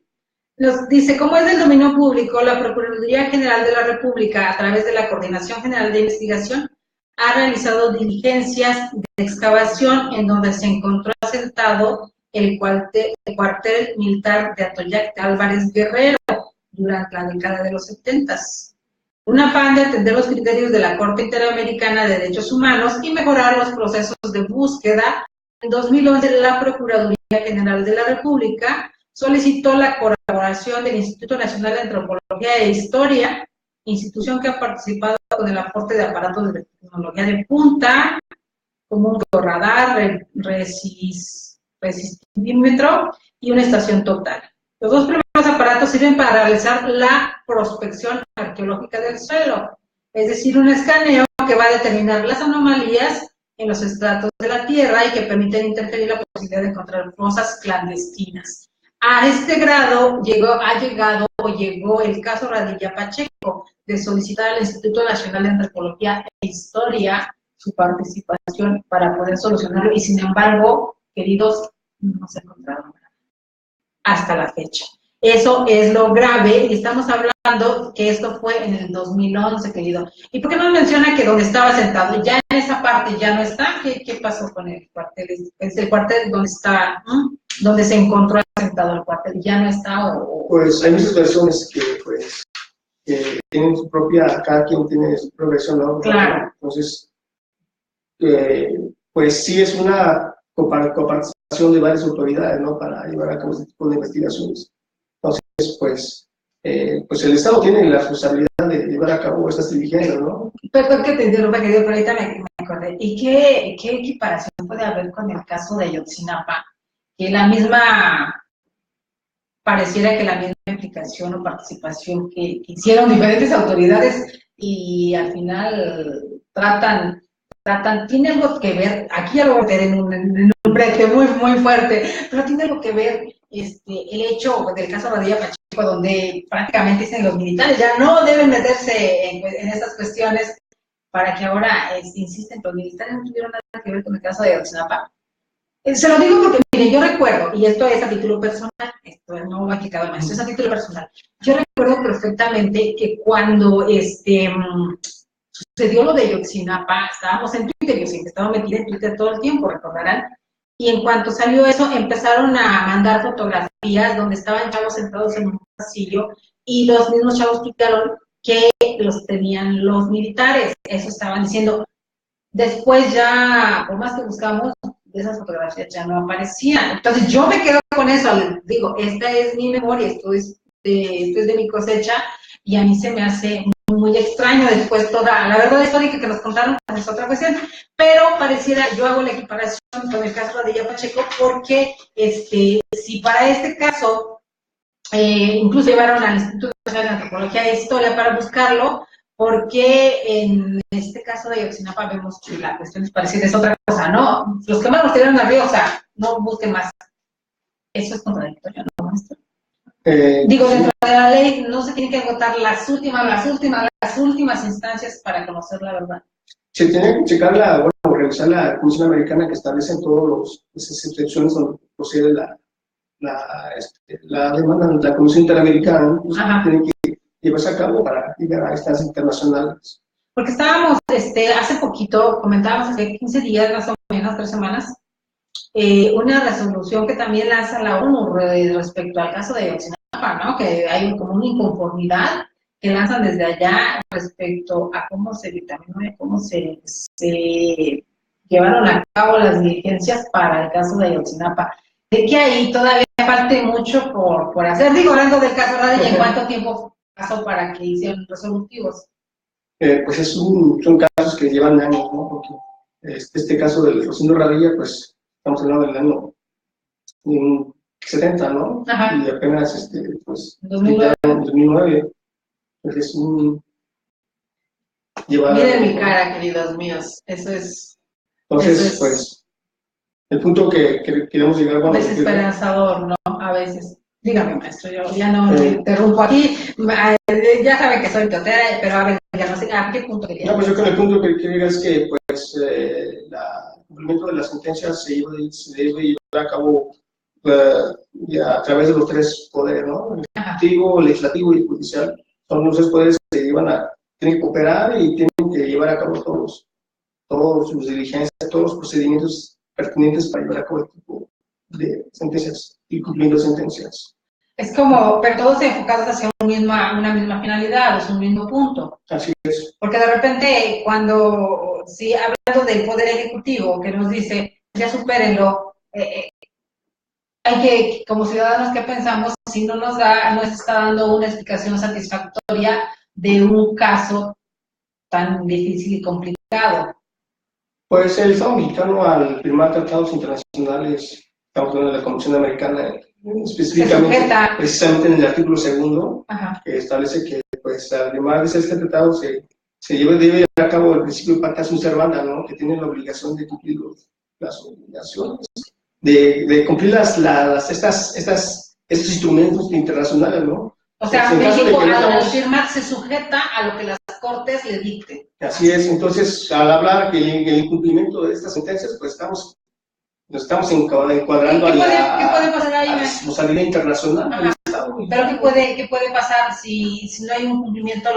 Nos dice, como es del dominio público, la Procuraduría General de la República, a través de la Coordinación General de Investigación, ha realizado diligencias de excavación en donde se encontró asentado el cuartel militar de Atoyac de Álvarez Guerrero durante la década de los 70. Un afán de atender los criterios de la Corte Interamericana de Derechos Humanos y mejorar los procesos de búsqueda, en 2011 la Procuraduría General de la República solicitó la colaboración del Instituto Nacional de Antropología e Historia, institución que ha participado con el aporte de aparatos de tecnología de punta, como un radar, resistímetro y una estación total. Los dos primeros aparatos sirven para realizar la prospección arqueológica del suelo, es decir, un escaneo que va a determinar las anomalías en los estratos de la tierra y que permiten interferir la posibilidad de encontrar fosas clandestinas. A este grado llegó el caso Radilla Pacheco de solicitar al Instituto Nacional de Antropología e Historia su participación para poder solucionarlo y sin embargo, queridos, no se encontraron nada hasta la fecha. Eso es lo grave y estamos hablando que esto fue en el 2011, querido. ¿Y por qué no menciona que donde estaba sentado? Ya en esa parte ya no está. ¿Qué pasó con el cuartel? ¿Es el cuartel donde está, donde se encontró sentado el cuartel? ¿Ya no está? Pues hay muchas versiones que pues tienen su propia, cada quien tiene su propia versión, ¿no? Claro. Entonces, pues sí es una coparticipación de varias autoridades, ¿no? Para llevar a cabo este tipo de investigaciones. Entonces, pues el Estado tiene la responsabilidad de llevar a cabo estas diligencias, ¿no? Perdón que te interrumpa, querido, pero ahorita me acordé. ¿Y qué equiparación puede haber con el caso de Ayotzinapa? Que la misma, pareciera que la misma implicación o participación que hicieron diferentes autoridades y al final tratan, tiene algo que ver, aquí ya lo voy a meter en un brete muy, muy fuerte, pero tiene algo que ver el hecho del caso Radilla Pacheco, donde prácticamente dicen los militares ya no deben meterse en esas cuestiones, para que ahora insisten, los militares no tuvieron nada que ver con el caso de Ayotzinapa. Se lo digo porque, miren, yo recuerdo, y esto es a título personal, esto no va aplicado más, esto es a título personal, yo recuerdo perfectamente que cuando sucedió lo de Ayotzinapa, estábamos en Twitter, yo siempre estaba metida en Twitter todo el tiempo, recordarán, y en cuanto salió eso, empezaron a mandar fotografías donde estaban chavos sentados en un pasillo, y los mismos chavos tuitearon que los tenían los militares, eso estaban diciendo. Después ya, por más que buscamos, de esas fotografías ya no aparecían. Entonces yo me quedo con eso, digo, esta es mi memoria, esto es de mi cosecha, y a mí se me hace muy extraño después toda la verdad histórica que nos contaron, es otra cuestión, pero pareciera, yo hago la equiparación con el caso de Radilla Pacheco, porque si para este caso, incluso llevaron al Instituto Nacional de Antropología e Historia para buscarlo, porque en este caso de Ayotzinapa vemos que la cuestión es parecida, es otra cosa, ¿no? Los que más nos tiraron arriba, o sea, no busquen más. Eso es contradictorio, ¿no, maestro? Digo, dentro de la ley no se tienen que agotar las últimas instancias para conocer la verdad. Se tiene que checar o revisar la Comisión Americana que establece todas esas excepciones donde procede la demanda de la Comisión Interamericana, pues, tiene que llevarse a cabo para llegar a estas internacionales. Porque estábamos, hace poquito, comentábamos hace 15 días, más o menos, 3 semanas, una resolución que también lanza la ONU respecto al caso de Ayotzinapa, ¿no? Que hay como una inconformidad que lanzan desde allá respecto a cómo se dictaminó y cómo se llevaron a cabo las diligencias para el caso de Ayotzinapa. De que ahí todavía falta mucho por hacer. Digo, hablando del caso Radilla, ¿en cuánto tiempo pasó para que hicieran resolutivos? Pues son casos que llevan años, ¿no? Porque este caso del Rosendo Radilla, pues estamos hablando del año 70, ¿no? Ajá. Y apenas, pues, 2009. Pues es Miren mi cara, queridos míos, eso es... Entonces, pues, el punto que queremos llegar... Bueno, desesperanzador, ¿no? A veces. Dígame, maestro, yo ya no me interrumpo aquí, ya sabe que soy totera, pero a ver, ya no sé, ¿a qué punto que no, pues yo creo que el punto que quiero llegar es que, pues, el cumplimiento de las sentencias se debe llevar a cabo a través de los 3 poderes, ¿no? El ejecutivo, legislativo y judicial. Son los 3 poderes que tienen que cooperar y tienen que llevar a cabo todos sus diligencias, todos los procedimientos pertinentes para llevar a cabo el tipo de sentencias y cumpliendo sentencias. Es como, pero todos enfocados hacia una misma finalidad, es un mismo punto. Así es. Porque de repente, si hablando del Poder Ejecutivo, que nos dice, ya supérenlo, hay que, como ciudadanos, ¿qué pensamos si no nos está dando una explicación satisfactoria de un caso tan difícil y complicado? Pues el Estado mexicano, al firmar tratados internacionales, estamos hablando de la Convención Americana, específicamente, precisamente en el artículo 2, que establece que, pues, al firmar este tratado se debe llevar a cabo el principio de pacta sunt servanda, ¿no? Que tienen la obligación de cumplir las obligaciones, de cumplir estos instrumentos internacionales, ¿no? O sea, México al firmar se sujeta a lo que las Cortes le dicten. Así es, entonces, al hablar que el incumplimiento de estas sentencias, pues nos estamos encuadrando ¿Qué puede pasar ahí, a la responsabilidad internacional. Pero ¿qué puede pasar si no hay un cumplimiento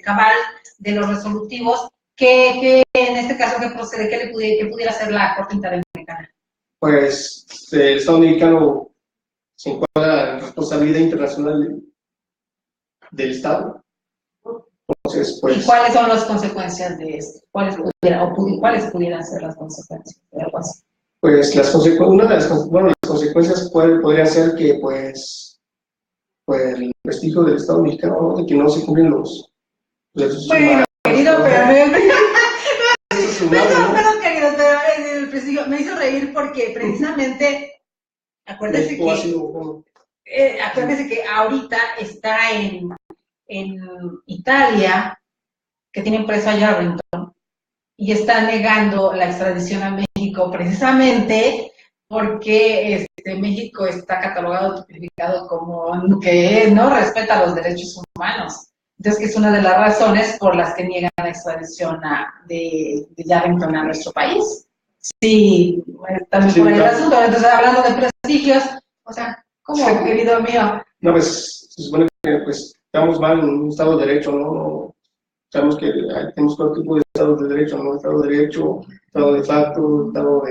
cabal de los resolutivos? ¿Qué en este caso qué procede? ¿Qué pudiera hacer la Corte Interamericana? Pues el Estado mexicano se encuadra en responsabilidad internacional del Estado. Entonces, pues, ¿y cuáles son las consecuencias de esto? ¿Cuáles pudieran ser las consecuencias de algo así? Pues las consecuencias podrían ser que, pues el prestigio del Estado mexicano, ¿no? De que no se cumplen los derechos humanos. Querido, pero perdón, querido, pero el prestigio me hizo reír porque precisamente acuérdese que ahorita está en Italia, que tienen preso a Yarrington, y está negando la extradición a México precisamente porque México está catalogado, tipificado como que no respeta los derechos humanos. Entonces, que es una de las razones por las que niegan la extradición de Yarrington a nuestro país. Sí, también por el asunto. Entonces, hablando de prestigios, o sea, ¿cómo, querido mío? No, pues, se supone que, pues, estamos mal en un Estado de Derecho, ¿no? Sabemos que tenemos todo tipo de Estados de Derecho, ¿no? Estado de Derecho, Estado de facto, Estado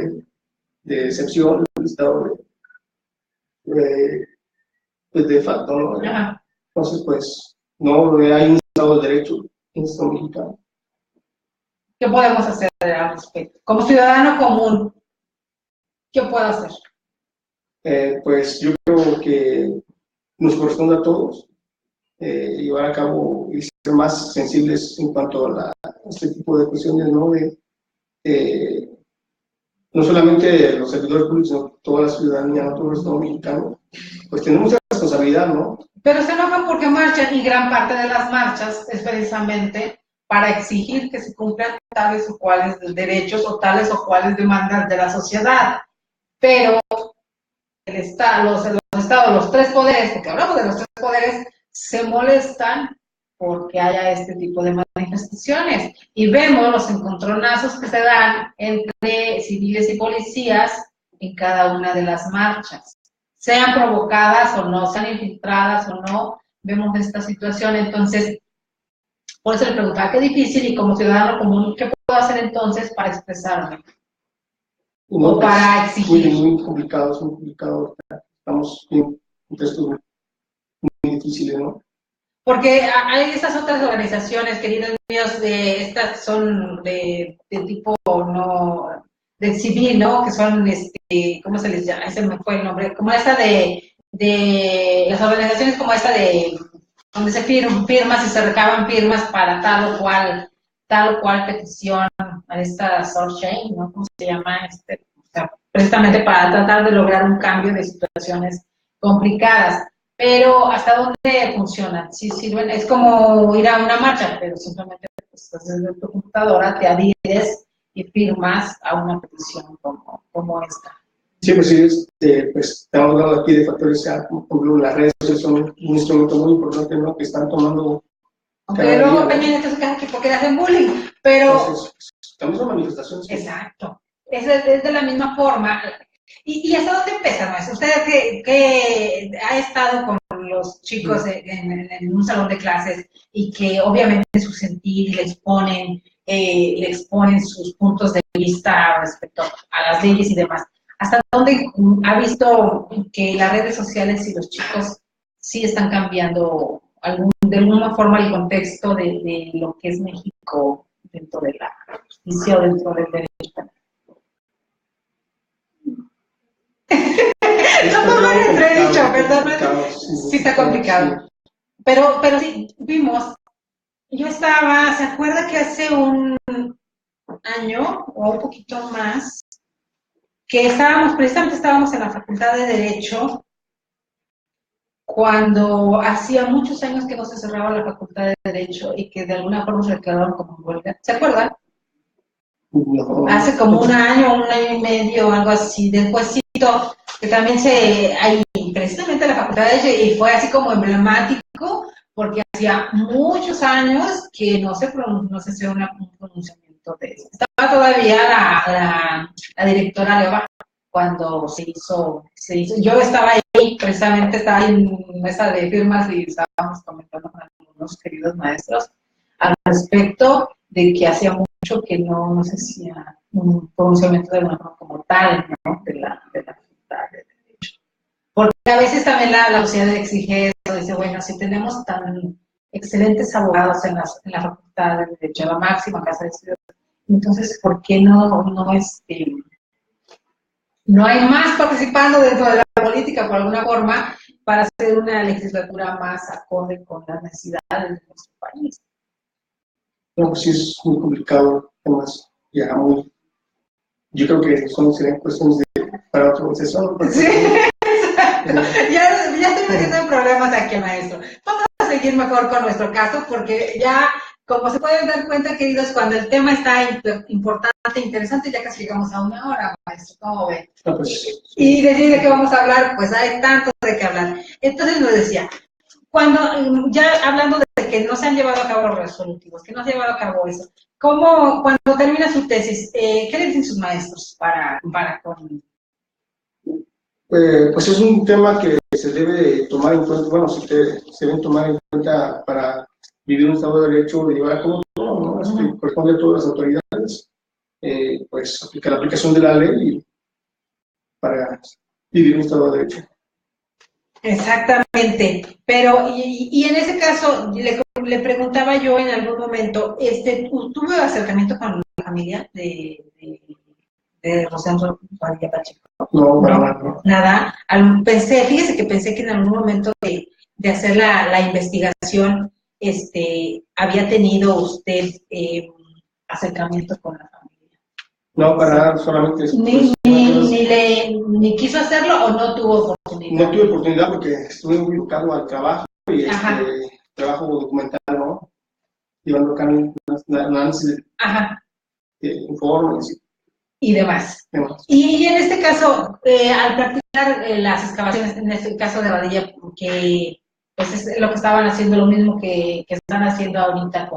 de excepción, Estado de facto, ¿no? Ajá. Entonces, pues, no hay un Estado de Derecho en el Estado mexicano. ¿Qué podemos hacer al respecto? Como ciudadano común, ¿qué puedo hacer? Pues yo creo que nos corresponde a todos llevar a cabo y ser más sensibles en cuanto a este tipo de cuestiones, ¿no? No solamente los servidores públicos, sino toda la ciudadanía, ¿no? Todo el Estado mexicano, pues tenemos esa responsabilidad, ¿no? Pero se enojan porque marchan, y gran parte de las marchas es precisamente para exigir que se cumplan tales o cuales derechos o tales o cuales demandas de la sociedad. Pero los estados, los tres poderes, porque hablamos de los tres poderes, se molestan porque haya este tipo de manifestaciones. Y vemos los encontronazos que se dan entre civiles y policías en cada una de las marchas. Sean provocadas o no, sean infiltradas o no, vemos esta situación. Entonces, por eso le preguntaba qué difícil y como ciudadano común, ¿qué puedo hacer entonces para expresarme? No, O para exigir. Muy complicado, es muy complicado. Estamos en contextos muy difíciles, ¿no? Porque hay esas otras organizaciones, queridos míos, estas son de tipo no, del civil, ¿no? Que son, ¿cómo se les llama? Ese me fue el nombre, como esa de las organizaciones como esta de, donde se firmas y se recaban firmas para tal o cual petición, a esta chain, ¿no? ¿Cómo se llama? O sea, precisamente para tratar de lograr un cambio de situaciones complicadas. Pero ¿hasta dónde funcionan? Sí sirven, es como ir a una marcha, pero simplemente pues, desde tu computadora te adhieres y firmas a una petición como esta. Sí, pues sí, pues estamos hablando aquí de factores, por ejemplo, las redes sociales son un instrumento muy importante, ¿no? Que están tomando. Aunque luego Peña Nieto se queja que porque le hacen bullying, pero. Entonces, estamos en manifestación. Sí. Exacto. Es de la misma forma. ¿Y hasta dónde empieza, maestro? Usted que ha estado con los chicos en un salón de clases y que obviamente su sentir le exponen sus puntos de vista respecto a las leyes y demás. ¿Hasta dónde ha visto que las redes sociales y los chicos sí están cambiando de alguna forma el contexto de lo que es México dentro de la justicia o dentro del derecho penal? No me lo he entredicho, perdón, sí está complicado. Sí. Pero sí, vimos, ¿se acuerda que hace un año o un poquito más, que precisamente estábamos en la Facultad de Derecho, cuando hacía muchos años que no se cerraba la Facultad de Derecho y que de alguna forma se quedaron como en huelga? ¿Se acuerdan? No. Hace como un año y medio, algo así, despuésito, que también hay precisamente la Facultad de Derecho, y fue así como emblemático, porque hacía muchos años que no se hacía un pronunciamiento de eso. Estaba todavía la directora Leva cuando se hizo. Yo estaba ahí, precisamente estaba en mesa de firmas y estábamos comentando con algunos queridos maestros al respecto de que hacía mucho que no se hacía un pronunciamiento de una forma como tal, ¿no? de la Facultad de Derecho. Porque a veces también la sociedad exige eso, dice, bueno, si tenemos tan excelentes abogados en la Facultad de Derecho, la máxima casa de estudios, entonces, ¿por qué no hay más participando dentro de la política por alguna forma para hacer una legislatura más acorde con las necesidades de nuestro país? No, pues sí es muy complicado, además, ya muy. Yo creo que serían cuestiones para otro proceso. Sí, ya estoy metiendo en problemas aquí, maestro. Vamos a seguir mejor con nuestro caso, porque ya, como se pueden dar cuenta, queridos, cuando el tema está importante, interesante, ya casi llegamos a una hora, maestro, ¿cómo ven? No, pues, sí. Y decir de qué vamos a hablar, pues hay tanto de qué hablar. Entonces nos decía, ya hablando de que no se han llevado a cabo los resolutivos, que no se ha llevado a cabo eso, cuando termina su tesis, qué le dicen sus maestros para con? Pues es un tema que se debe tomar en cuenta, bueno, se deben tomar en cuenta para vivir un Estado de Derecho y llevar a cabo todo, ¿no? Corresponde a todas las autoridades, pues aplicar la aplicación de la ley para vivir un Estado de Derecho. Porque pero, y en ese caso, le preguntaba yo en algún momento, ¿tuve acercamiento con la familia de Rosendo Padilla Pacheco? No, no. Nada. Fíjese que pensé que en algún momento de hacer la investigación, había tenido usted acercamiento con la familia. No, para nada, solamente eso. Ni quiso hacerlo o no tuvo oportunidad. No tuve oportunidad porque estuve muy enfocado al trabajo y trabajo documental, ¿no? Llevando acá análisis de informes y demás. Y en este caso, al practicar las excavaciones, en este caso de Radilla, porque pues es lo que estaban haciendo, lo mismo que están haciendo ahorita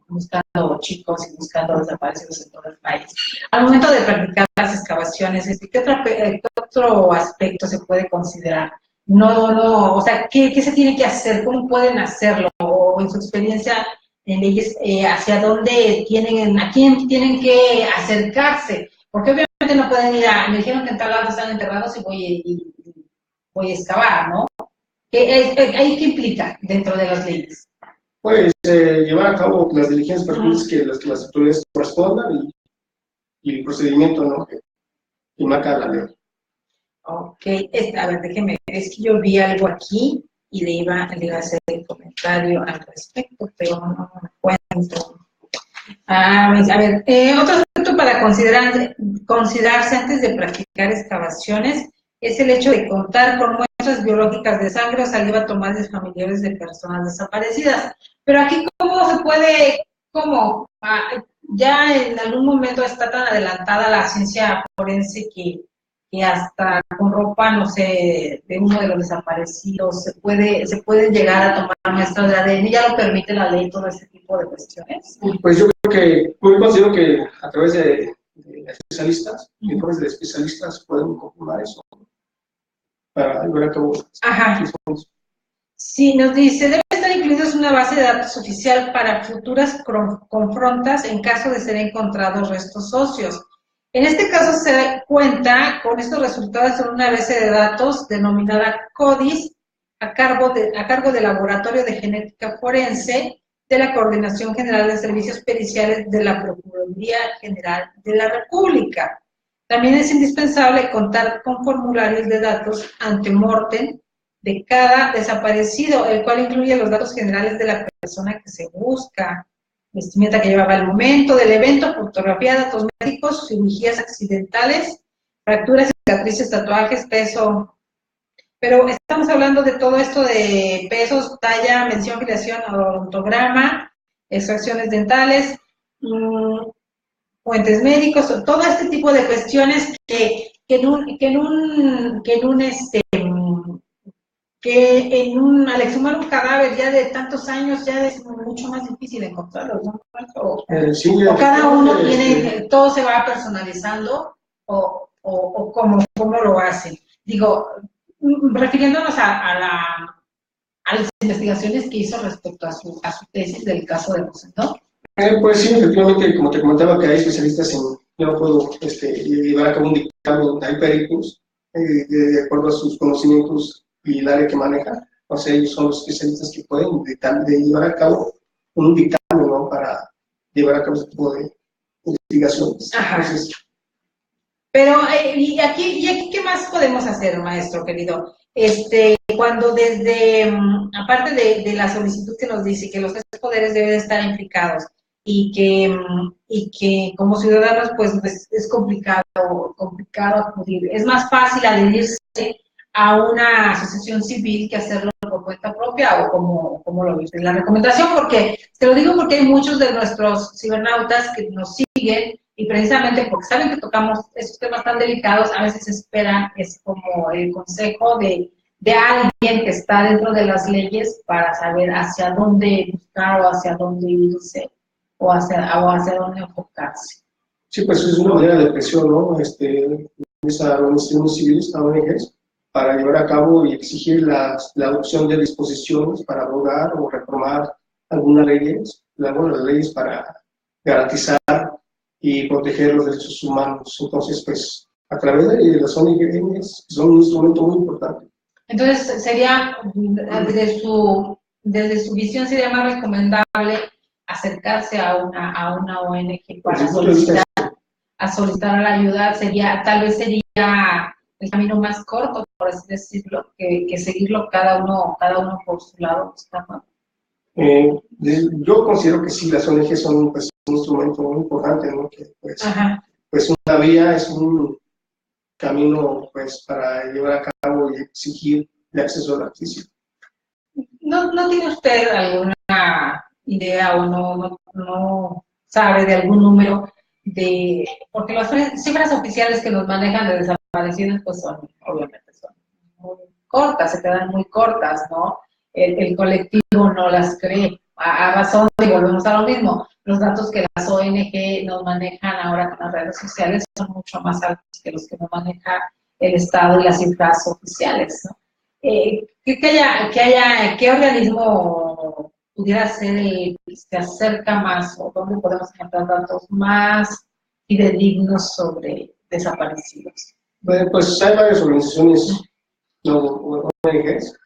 buscando chicos y buscando desaparecidos en todo el país. Al momento de practicar las excavaciones, ¿qué otro aspecto se puede considerar? O sea, ¿qué se tiene que hacer? ¿Cómo pueden hacerlo? O en su experiencia en leyes, ¿hacia dónde a quién tienen que acercarse? Porque obviamente no pueden me dijeron que en tal lado están enterrados y voy a excavar, ¿no? ¿Ahí qué implica dentro de las leyes? Pues llevar a cabo las diligencias pertinentes que las autoridades correspondan y el procedimiento, ¿no? que marca la ley. Ok, a ver, déjeme, es que yo vi algo aquí y le iba a hacer el comentario al respecto, pero no me encuentro. A ver, otro aspecto para considerarse antes de practicar excavaciones es el hecho de contar con muestras biológicas de sangre o saliva tomadas de familiares de personas desaparecidas. Pero aquí, ¿cómo se puede, ya en algún momento está tan adelantada la ciencia forense que hasta con ropa, no sé, de uno de los desaparecidos, se puede llegar a tomar muestras de ADN? ¿Ya lo permite la ley todo ese tipo de cuestiones? Pues yo considero que a través de especialistas, informes de especialistas pueden confirmar eso para llevar a cabo. Ajá. Sí, nos dice, debe estar incluidos en una base de datos oficial para futuras confrontas en caso de ser encontrados restos óseos. En este caso se cuenta con estos resultados en una base de datos denominada CODIS a cargo del Laboratorio de Genética Forense de la Coordinación General de Servicios Periciales de la Procuraduría General de la República. También es indispensable contar con formularios de datos ante mortem de cada desaparecido, el cual incluye los datos generales de la persona que se busca, vestimenta que llevaba al momento del evento, fotografía, datos médicos, cirugías accidentales, fracturas, cicatrices, tatuajes, peso. Pero estamos hablando de todo esto de pesos, talla, mención, filiación, odontograma, extracciones dentales, fuentes médicos, todo este tipo de cuestiones que al exhumar un cadáver ya de tantos años ya es mucho más difícil encontrarlo, ¿no? O cada uno tiene, todo se va personalizando o cómo lo hacen. Digo, refiriéndonos a las investigaciones que hizo respecto a su tesis del caso de Rosendo. Pues sí, efectivamente, como te comentaba, que hay especialistas yo no puedo llevar a cabo un dictamen, hay peritos, de acuerdo a sus conocimientos y el área que maneja, o sea, ellos son los especialistas que pueden llevar a cabo un dictamen, ¿no? Para llevar a cabo ese tipo de investigaciones. Ajá. Entonces, pero, ¿y aquí qué más podemos hacer, maestro querido? Cuando aparte de la solicitud que nos dice que los tres poderes deben estar implicados y que como ciudadanos pues es complicado acudir, es más fácil adherirse a una asociación civil que hacerlo por cuenta propia o como lo dice la recomendación, porque te lo digo porque hay muchos de nuestros cibernautas que nos siguen y precisamente porque saben que tocamos esos temas tan delicados, a veces esperan, es como el consejo de alguien que está dentro de las leyes para saber hacia dónde buscar o hacia dónde irse o hacia dónde enfocarse. Sí, pues es una manera de presión, ¿no? Esa organización civil, esta ONG, para llevar a cabo y exigir la adopción de disposiciones para abogar o reformar algunas leyes, las leyes para garantizar y proteger los derechos humanos. Entonces, pues, a través de las ONGs son un instrumento muy importante. Entonces, sería, desde su visión, sería más recomendable acercarse a una ONG para solicitar la ayuda, tal vez sería el camino más corto, por así decirlo, que seguirlo cada uno por su lado buscando. Yo considero que sí, las ONG son pues, un instrumento muy importante, ¿no? Que pues una vía es un camino pues para llevar a cabo y exigir el acceso a la justicia. ¿No tiene usted alguna idea o no sabe de algún número porque las cifras oficiales que nos manejan de desaparecidos pues son, obviamente, son muy cortas, se quedan muy cortas, ¿no? El colectivo no las cree. A razón, y volvemos a lo mismo, los datos que las ONG nos manejan ahora con las redes sociales son mucho más altos que los que nos maneja el Estado y las cifras oficiales, ¿no? ¿Qué organismo pudiera ser el que se acerca más o dónde podemos encontrar datos más fidedignos sobre desaparecidos? Bueno, pues hay varias organizaciones, no, ONGs,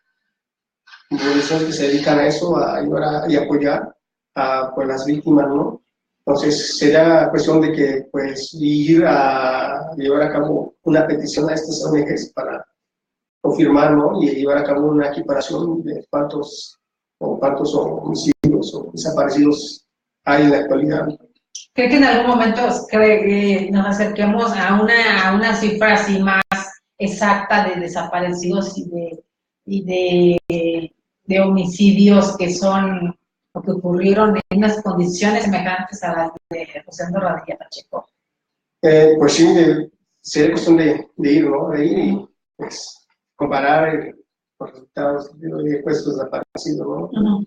organizaciones que se dedican a eso, a ayudar y apoyar a pues, las víctimas, ¿no? Entonces, sería cuestión de que, pues, ir a llevar a cabo una petición a estas ONGs para confirmar, ¿no? Y llevar a cabo una equiparación de cuántos homicidios o desaparecidos hay en la actualidad. ¿Cree que en algún momento nos acerquemos a una cifra así más exacta de desaparecidos y de homicidios que son o que ocurrieron en unas condiciones semejantes a las de José Andrés Radilla Pacheco? Pues sí, sería cuestión de ir, ¿no? De ir y pues comparar los resultados de puestos desaparecidos, ¿no? Uh-huh.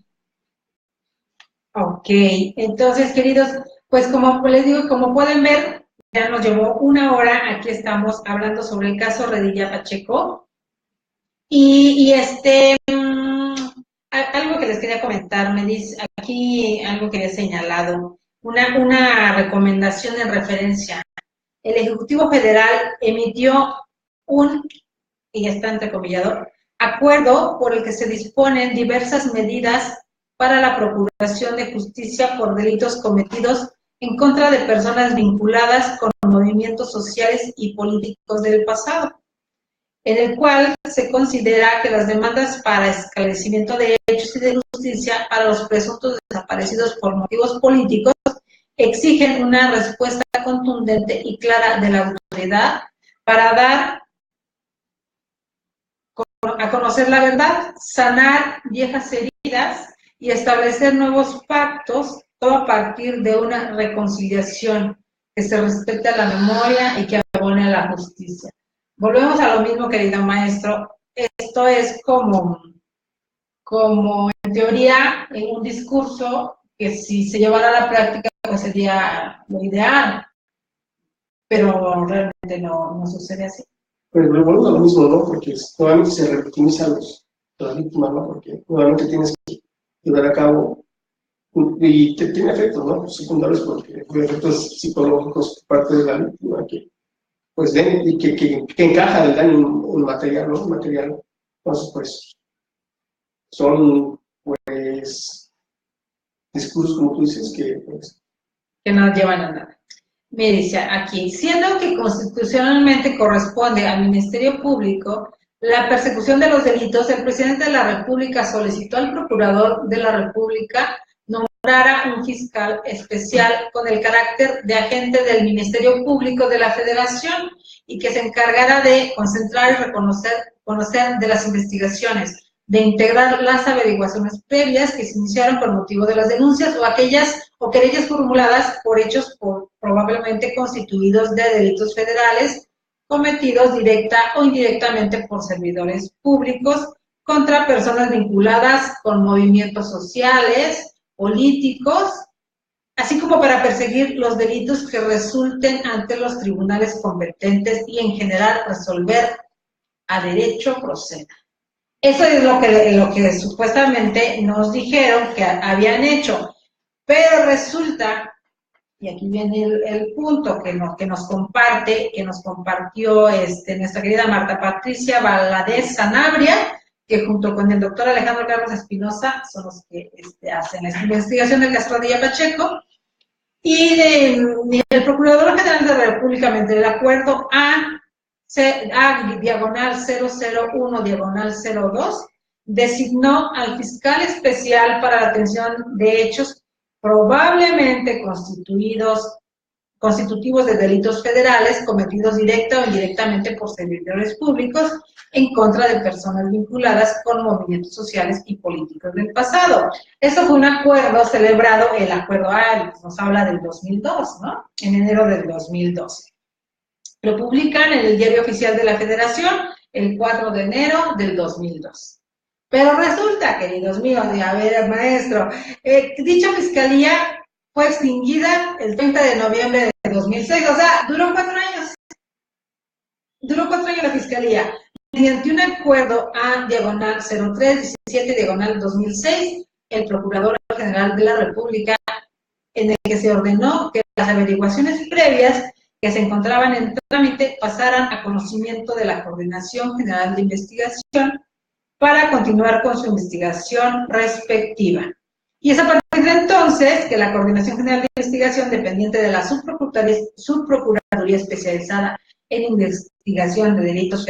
Ok, entonces, queridos, pues como les digo, como pueden ver, ya nos llevó 1 hora, aquí estamos hablando sobre el caso Radilla Pacheco. Y algo que les quería comentar, me dice aquí algo que he señalado, una recomendación en referencia. El Ejecutivo Federal emitió y está entrecomillado, acuerdo por el que se disponen diversas medidas para la procuración de justicia por delitos cometidos en contra de personas vinculadas con movimientos sociales y políticos del pasado, en el cual se considera que las demandas para esclarecimiento de hechos y de justicia para los presuntos desaparecidos por motivos políticos exigen una respuesta contundente y clara de la autoridad para dar a conocer la verdad, sanar viejas heridas y establecer nuevos pactos, todo a partir de una reconciliación que se respete a la memoria y que abone a la justicia. Volvemos a lo mismo, querido maestro. Esto es como en teoría, en un discurso que si se llevara a la práctica, pues sería lo ideal, pero realmente no sucede así. Pero volvemos a lo mismo, ¿no? Porque nuevamente se revictimiza a las víctimas, ¿no? Porque nuevamente tienes que llevar a cabo, y tiene efectos, ¿no? Secundarios, porque hay efectos psicológicos por parte de la víctima que, pues, ven y que encaja el daño en material, ¿no? Material. Entonces, pues, son, pues, discursos, como tú dices, que, pues, que no llevan a nada. Me dice aquí, siendo que constitucionalmente corresponde al Ministerio Público la persecución de los delitos, el presidente de la República solicitó al Procurador de la República nombrara un fiscal especial con el carácter de agente del Ministerio Público de la Federación y que se encargara de concentrar y conocer de las investigaciones, de integrar las averiguaciones previas que se iniciaron por motivo de las denuncias o querellas formuladas por hechos probablemente constituidos de delitos federales cometidos directa o indirectamente por servidores públicos contra personas vinculadas con movimientos sociales, políticos, así como para perseguir los delitos que resulten ante los tribunales competentes y en general resolver a derecho proceda. Eso es lo que supuestamente nos dijeron que habían hecho, pero resulta, y aquí viene el punto que nos compartió nuestra querida Marta Patricia Valadez Sanabria, que junto con el doctor Alejandro Carlos Espinosa son los que hacen la investigación del caso Radilla Pacheco, y el Procurador General de la República, mediante el acuerdo A/001/02, designó al fiscal especial para la atención de hechos probablemente constitutivos de delitos federales cometidos directa o indirectamente por servidores públicos en contra de personas vinculadas con movimientos sociales y políticos del pasado. Esto fue un acuerdo celebrado, el acuerdo nos habla del 2002, ¿no? En enero del 2012. Lo publican en el Diario Oficial de la Federación el 4 de enero del 2002. Pero resulta, queridos míos, y a ver, maestro, dicha fiscalía fue extinguida el 30 de noviembre de 2006, o sea, duró 4 años. Duró 4 años la fiscalía. Mediante un acuerdo A/0317/2006, el Procurador General de la República, en el que se ordenó que las averiguaciones previas que se encontraban en trámite pasaran a conocimiento de la Coordinación General de Investigación para continuar con su investigación respectiva. Y es a partir de entonces que la Coordinación General de Investigación, dependiente de la Subprocuraduría Especializada en Investigación de Delitos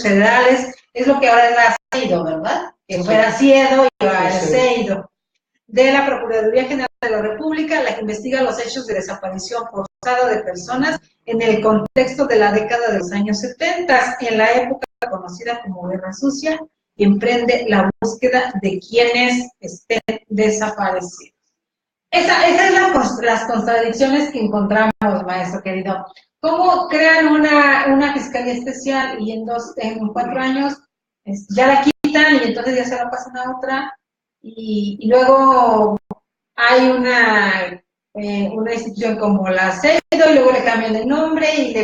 Federales, es lo que ahora es la CEIDO, ¿verdad? Que fuera CIEDO y ahora es CEIDO. De la Procuraduría General de la República, la que investiga los hechos de desaparición forzada de personas en el contexto de la década de los años 70, en la época conocida como Guerra Sucia, y emprende la búsqueda de quienes estén desaparecidos. Esas son las contradicciones que encontramos, maestro querido. ¿Cómo crean una fiscalía especial y en 4 años ya la quitan y entonces ya se la pasan a otra? Y luego hay una institución como la CEDO y luego le cambian el nombre y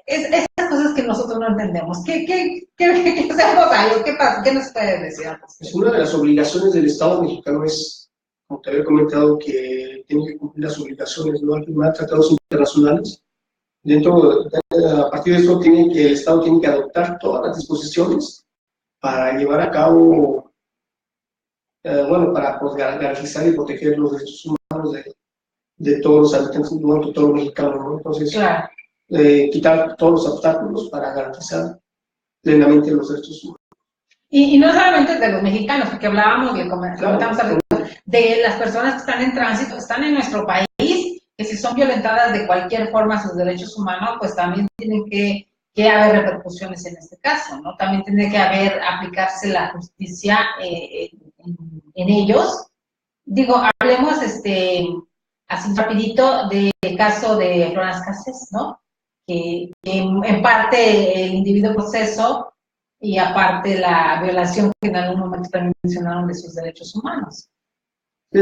esas cosas que nosotros no entendemos. ¿Qué hacemos ahí? ¿Qué pasa? ¿Qué nos puede decir? Pues una de las obligaciones del Estado mexicano es, como te había comentado, que tiene que cumplir las obligaciones, ¿no?, al firmar tratados internacionales. A partir de eso, el Estado tiene que adoptar todas las disposiciones para llevar a cabo, para garantizar y proteger los derechos humanos de todos los habitantes, de todos los mexicanos, ¿no? Entonces, claro, quitar todos los obstáculos para garantizar plenamente los derechos humanos. Y no solamente de los mexicanos, porque hablábamos, le comentamos claro, de las personas que están en tránsito, que están en nuestro país, que si son violentadas de cualquier forma sus derechos humanos, pues también tienen que haber repercusiones en este caso, ¿no? También tiene que aplicarse la justicia en ellos. Digo, hablemos así rapidito del caso de Florence Cassés, ¿no? Que en parte el individuo proceso y aparte la violación que en algún momento también mencionaron de sus derechos humanos. Sí,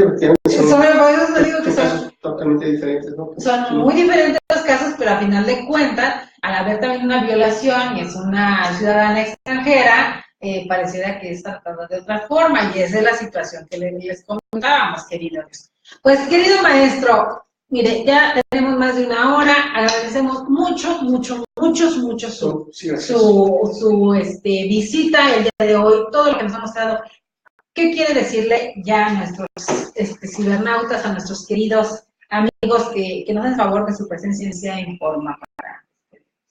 sobre eso te digo que son casos totalmente diferentes, ¿no? Son muy diferentes los casos, pero a final de cuentas, al haber también una violación y es una ciudadana extranjera, pareciera que es tratada de otra forma, y esa es la situación que les contábamos, queridos. Pues, querido maestro, mire, ya tenemos más de 1 hora, agradecemos mucho su visita el día de hoy, todo lo que nos ha mostrado. ¿Qué quiere decirle ya a nuestros cibernautas, a nuestros queridos amigos que nos hacen favor de su presencia en forma?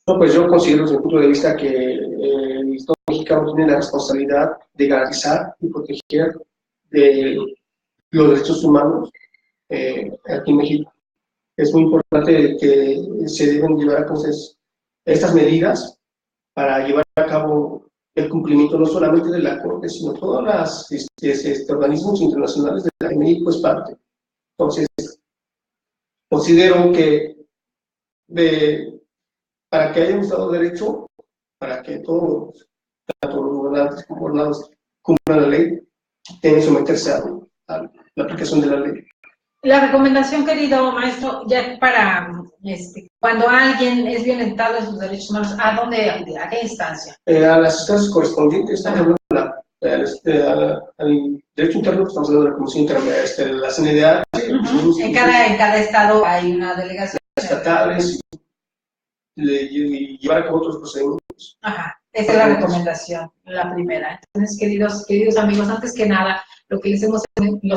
No, pues yo considero desde el punto de vista que el Estado mexicano tiene la responsabilidad de garantizar y proteger de los derechos humanos aquí en México. Es muy importante que se deben llevar a cabo estas medidas para llevar a cabo el cumplimiento no solamente de la Corte, sino todos los organismos internacionales de la que México es parte. Entonces, considero que para que haya un Estado de Derecho, para que todos, tanto los gobernantes como gobernados, cumplan la ley, deben someterse a la aplicación de la ley. La recomendación, querido maestro, ya para cuando alguien es violentado en sus derechos humanos, ¿a dónde acudir? ¿A qué instancia? A las instancias correspondientes, estamos hablando al derecho interno, estamos hablando de la Comisión Interna, la CNDH. En cada estado hay una delegación. Estatales y llevar a cabo otros procedimientos. Ajá, esa es la recomendación, la primera. Entonces, queridos amigos, antes que nada, lo que los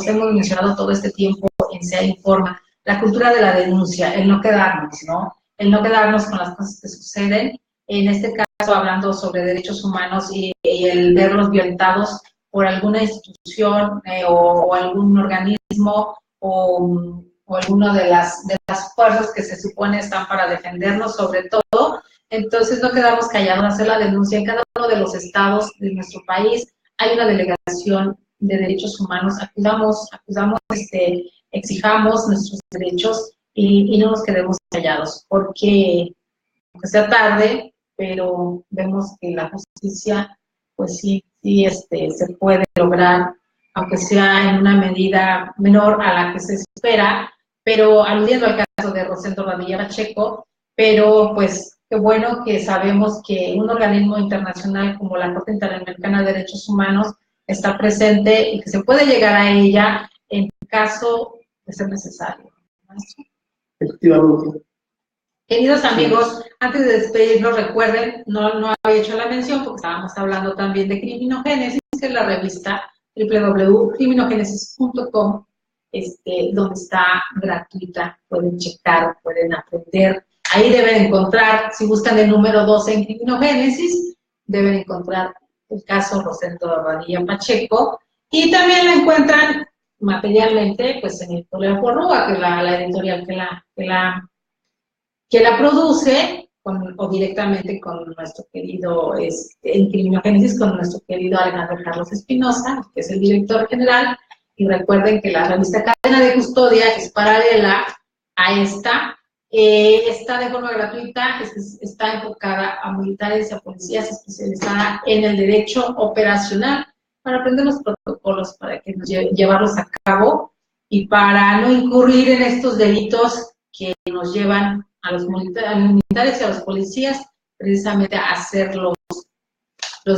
hemos mencionado todo este tiempo en SEA Informa, la cultura de la denuncia, el no quedarnos, ¿no? El no quedarnos con las cosas que suceden, en este caso hablando sobre derechos humanos y el verlos violentados por alguna institución o algún organismo o alguna de las fuerzas que se supone están para defendernos sobre todo. Entonces no quedamos callados, hacer la denuncia. En cada uno de los estados de nuestro país hay una delegación de derechos humanos, acudamos, exijamos nuestros derechos y no nos quedemos callados, porque aunque sea tarde, pero vemos que la justicia, pues sí, se puede lograr, aunque sea en una medida menor a la que se espera, pero aludiendo al caso de Rosendo Radilla Pacheco, pero pues qué bueno que sabemos que un organismo internacional como la Corte Interamericana de Derechos Humanos está presente y que se puede llegar a ella en caso de ser necesario. Efectivamente. Queridos amigos, antes de despedirnos, recuerden, no había hecho la mención porque estábamos hablando también de Criminogénesis, que es la revista www.criminogénesis.com, donde está gratuita, pueden checar, pueden aprender. Ahí deben encontrar, si buscan el número 12 en Criminogénesis, deben encontrar el caso Rosendo Radilla Pacheco, y también la encuentran materialmente pues en Editorial Porrúa, que es la editorial que la produce o directamente con nuestro querido, en Criminogénesis, con nuestro querido Alejandro Carlos Espinosa, que es el director general. Y recuerden que la revista Cadena de Custodia, que es paralela a esta, está de forma gratuita, está enfocada a militares y a policías, especializada en el derecho operacional, para aprender los protocolos, para que llevarlos a cabo y para no incurrir en estos delitos que nos llevan a los militares y a los policías precisamente a ser los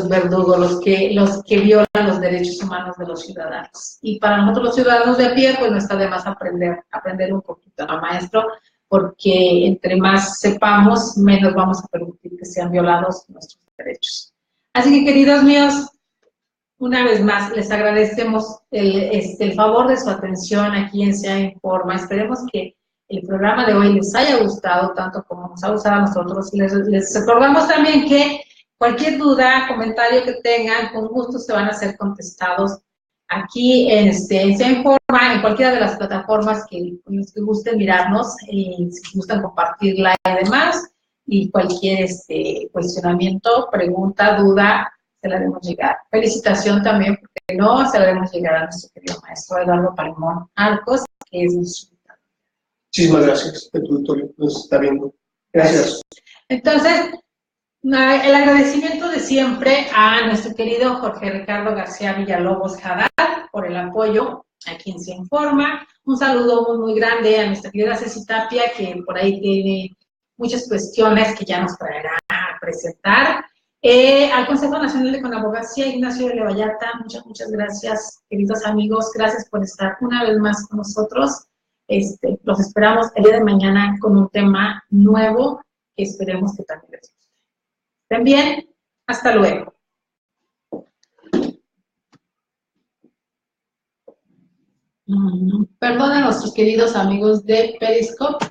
verdugos, los que violan los derechos humanos de los ciudadanos. Y para nosotros los ciudadanos de a pie, pues no está de más aprender un poquito, ¿no, maestro? Porque entre más sepamos, menos vamos a permitir que sean violados nuestros derechos. Así que, queridos míos, una vez más, les agradecemos el favor de su atención aquí en SEA Informa. Esperemos que el programa de hoy les haya gustado tanto como nos ha gustado a nosotros. Les recordamos también que cualquier duda, comentario que tengan, con gusto se van a ser contestados aquí en SEA Informa, en cualquiera de las plataformas que gusten mirarnos, si gustan compartirla y demás, y cualquier cuestionamiento, pregunta, duda, se la haremos llegar. Felicitación también, porque no se la haremos llegar a nuestro querido maestro Eduardo Palmón Arcos, que es nuestro invitado. Muchísimas gracias, el tutorio nos está viendo. Gracias. Entonces, el agradecimiento de siempre a nuestro querido Jorge Ricardo García Villalobos Haddad por el apoyo a quien se informa. Un saludo muy, muy grande a nuestra querida Ceci Tapia, que por ahí tiene muchas cuestiones que ya nos traerá a presentar. Al Consejo Nacional de Conabogacía, Ignacio de Vallarta, muchas gracias, queridos amigos, gracias por estar una vez más con nosotros. Los esperamos el día de mañana con un tema nuevo que esperemos que también les guste. Estén bien, hasta luego. Perdón a nuestros queridos amigos de Periscope.